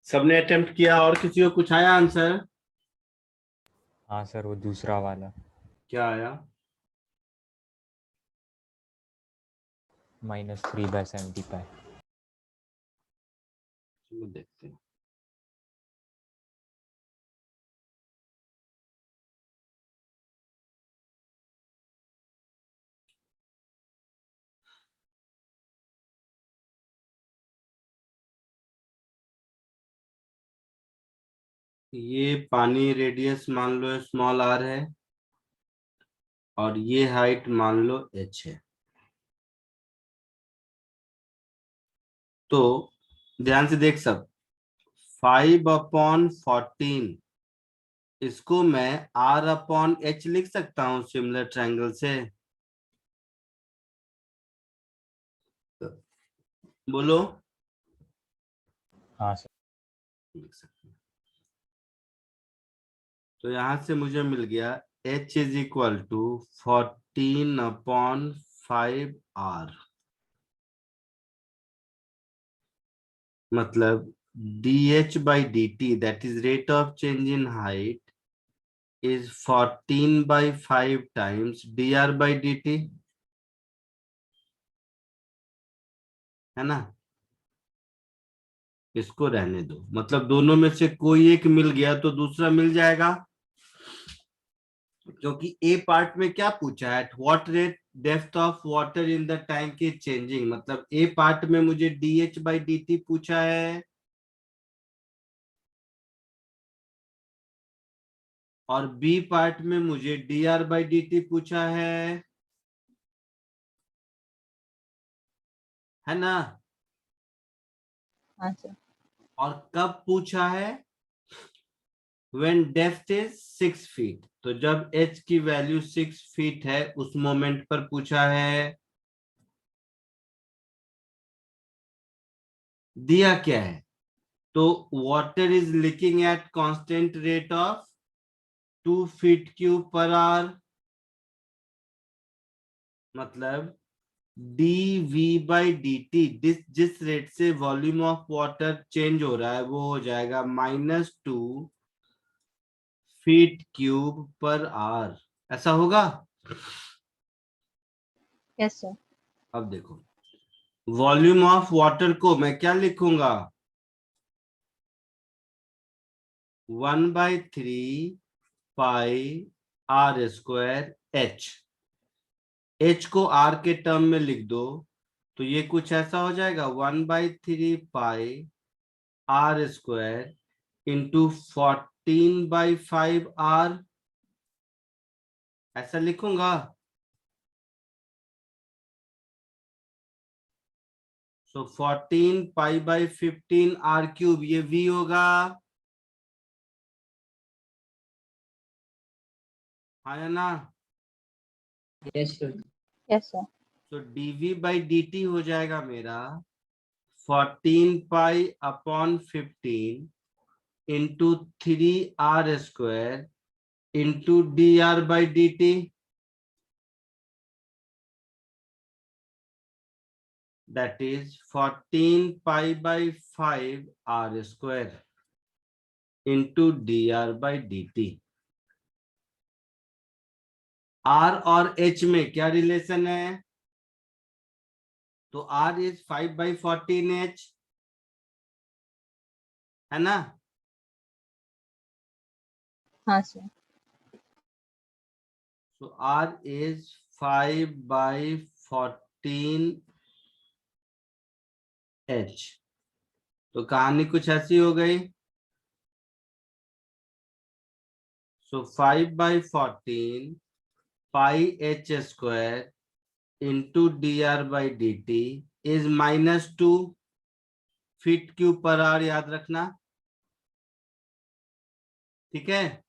S3: सबने अटेम्प्ट किया और किसी को कुछ आया आंसर?
S5: हाँ सर, वो दूसरा वाला
S3: क्या आया?
S5: -3/70 पाई।
S3: चलो देखते हैं। ये पानी रेडियस मान लो स्मॉल r है, और ये हाइट मान लो h है। तो ध्यान से देख सब, 5/14 इसको मैं r/h लिख सकता हूँ सिमिलर ट्रायंगल से। बोलो।
S5: हाँ सर।
S3: लिख सकते हैं। तो यहां से मुझे मिल गया h is equal to 14/5r, मतलब dh/dt that is rate of change in height is 14/5 times dr/dt, है ना। इसको रहने दो, मतलब दोनों में से कोई एक मिल गया तो दूसरा मिल जाएगा, क्योंकि ए पार्ट में क्या पूछा है, at what rate depth of water in the tank is changing, मतलब ए पार्ट में मुझे dh/dt पूछा है, और बी पार्ट में मुझे dr/dt पूछा है ना।
S2: हाँ सर।
S3: और कब पूछा है, when depth is 6 feet, तो जब h की वैल्यू 6 फीट है उस मोमेंट पर पूछा है। दिया क्या है, तो water is leaking at constant rate of 2 feet cube per hour, मतलब dv by dt जिस रेट से वॉल्यूम ऑफ वाटर चेंज हो रहा है वो हो जाएगा -2 फीट क्यूब पर आवर, ऐसा होगा।
S2: Yes sir.
S3: अब देखो वॉल्यूम ऑफ वाटर को मैं क्या लिखूंगा, 1/3 पाई आर स्क्वायर एच। एच को आर के टर्म में लिख दो तो ये कुछ ऐसा हो जाएगा 1/3 पाई आर स्क्वायर इंटू 14/5 आर, ऐसा लिखूंगा। सो 14 पाई बाई 15 आर क्यूब, ये v होगा, हाँ या ना।
S1: Yes sir.
S2: Yes sir.
S3: तो dv बाई dt हो जाएगा मेरा 14 pi upon 15 into 3 r square into dr by dt, that is 14 pi by 5 r square into dr by dt। r और h में क्या रिलेशन है, तो r is 5/14h, है ना।
S2: हाँ sir.
S3: so r is 5/14h। तो कहानी कुछ ऐसी हो गई। so 5/14 pi h square into dr by dt is -2 feet cube per hour, याद रखना, ठीक है।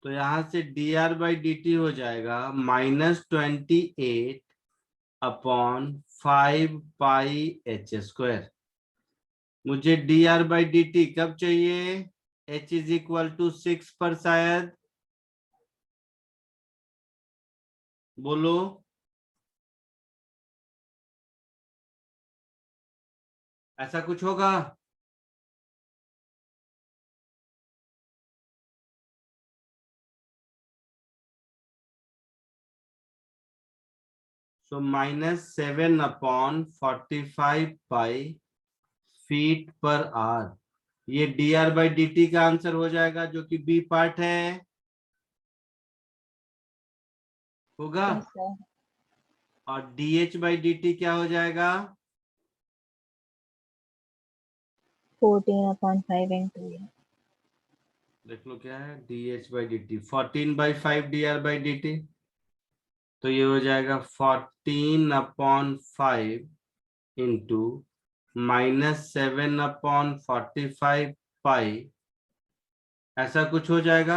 S3: तो यहां से dr बाई dt हो जाएगा -28 अपॉन 5 पाई एच स्क्वायर। मुझे dr बाई dt कब चाहिए, h इज इक्वल टू 6 पर, शायद बोलो। ऐसा कुछ होगा। सो -7 अपॉन 45 पाई फीट पर आवर, ये dr बाई dt का आंसर हो जाएगा जो कि बी पार्ट है, होगा।
S2: Yes sir.
S3: और dh बाई dt क्या हो जाएगा,
S2: 14/5 into
S3: देख लो क्या है, dh by dt 14/5 dr by dt, तो ये हो जाएगा 14/5 इंटू -7/45 पाई, ऐसा कुछ हो जाएगा।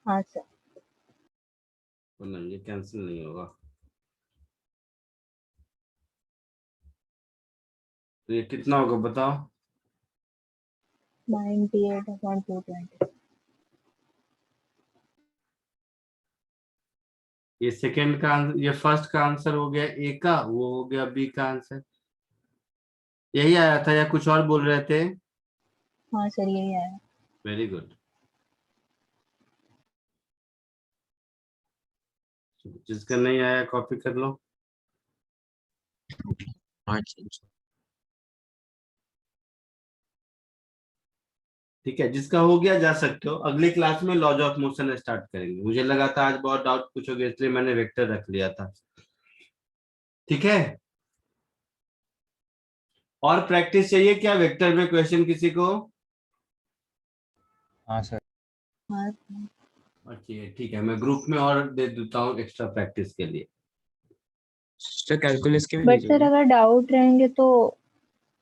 S2: हाँ सर।
S3: तो नहीं, ये कैंसिल नहीं होगा, तो ये कितना होगा बताओ।
S2: 98/220।
S3: ये सेकंड का आंसर, ये फर्स्ट का आंसर हो गया ए का, वो हो गया बी का आंसर। यही आया था या कुछ और बोल रहे थे।
S2: हाँ सर यही आया।
S3: Very good. जिसका नहीं आया कॉपी कर लो। ठीक है, जिसका हो गया जा सकते हो। अगली क्लास में लॉज ऑफ मोशन स्टार्ट करेंगे। मुझे लगा था आज बहुत डाउट पूछोगे इसलिए मैंने वेक्टर रख लिया था, ठीक है। और प्रैक्टिस चाहिए क्या वेक्टर में क्वेश्चन किसी को।
S5: हाँ सर।
S2: हाँ
S3: अच्छा ठीक है, मैं ग्रुप में और दे देता हूँ एक्स्ट्रा प्रैक्टिस के लिए।
S4: सर कैलकुलस के भी
S2: बट सर अगर डाउट रहेंगे तो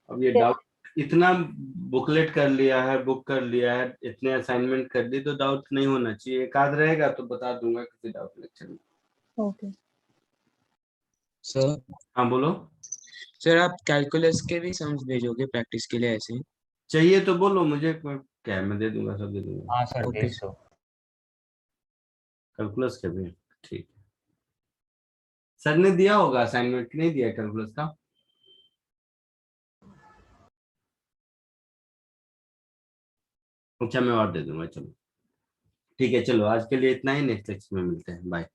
S3: अब ये डाउट, इतना बुकलेट कर लिया है, बुक कर लिया है, इतने असाइनमेंट कर ली, तो डाउट नहीं होना चाहिए। एक आध रहेगा तो बता दूंगा किसी डाउट लेक्चर में।
S2: ओके।
S4: सर
S3: हाँ बोलो।
S4: सर आप कैलकुलस के भी सम्स भेजोगे प्रैक्टिस के लिए ऐसे?
S3: चाहिए तो बोलो, मुझे क्या है, मैं दे दूंगा, सब दे दूंगा।
S5: हाँ सर,
S4: ओके
S5: भेज दो।
S3: कैलकुलस के भी ठीक है। सर ने दिया होगा असाइनमेंट, नहीं दिया कैलकुलस का? अच्छा मैं और दे दूंगा, चलो ठीक है। चलो आज के लिए इतना ही, नेक्स्ट लेक्चर में मिलते हैं, बाय।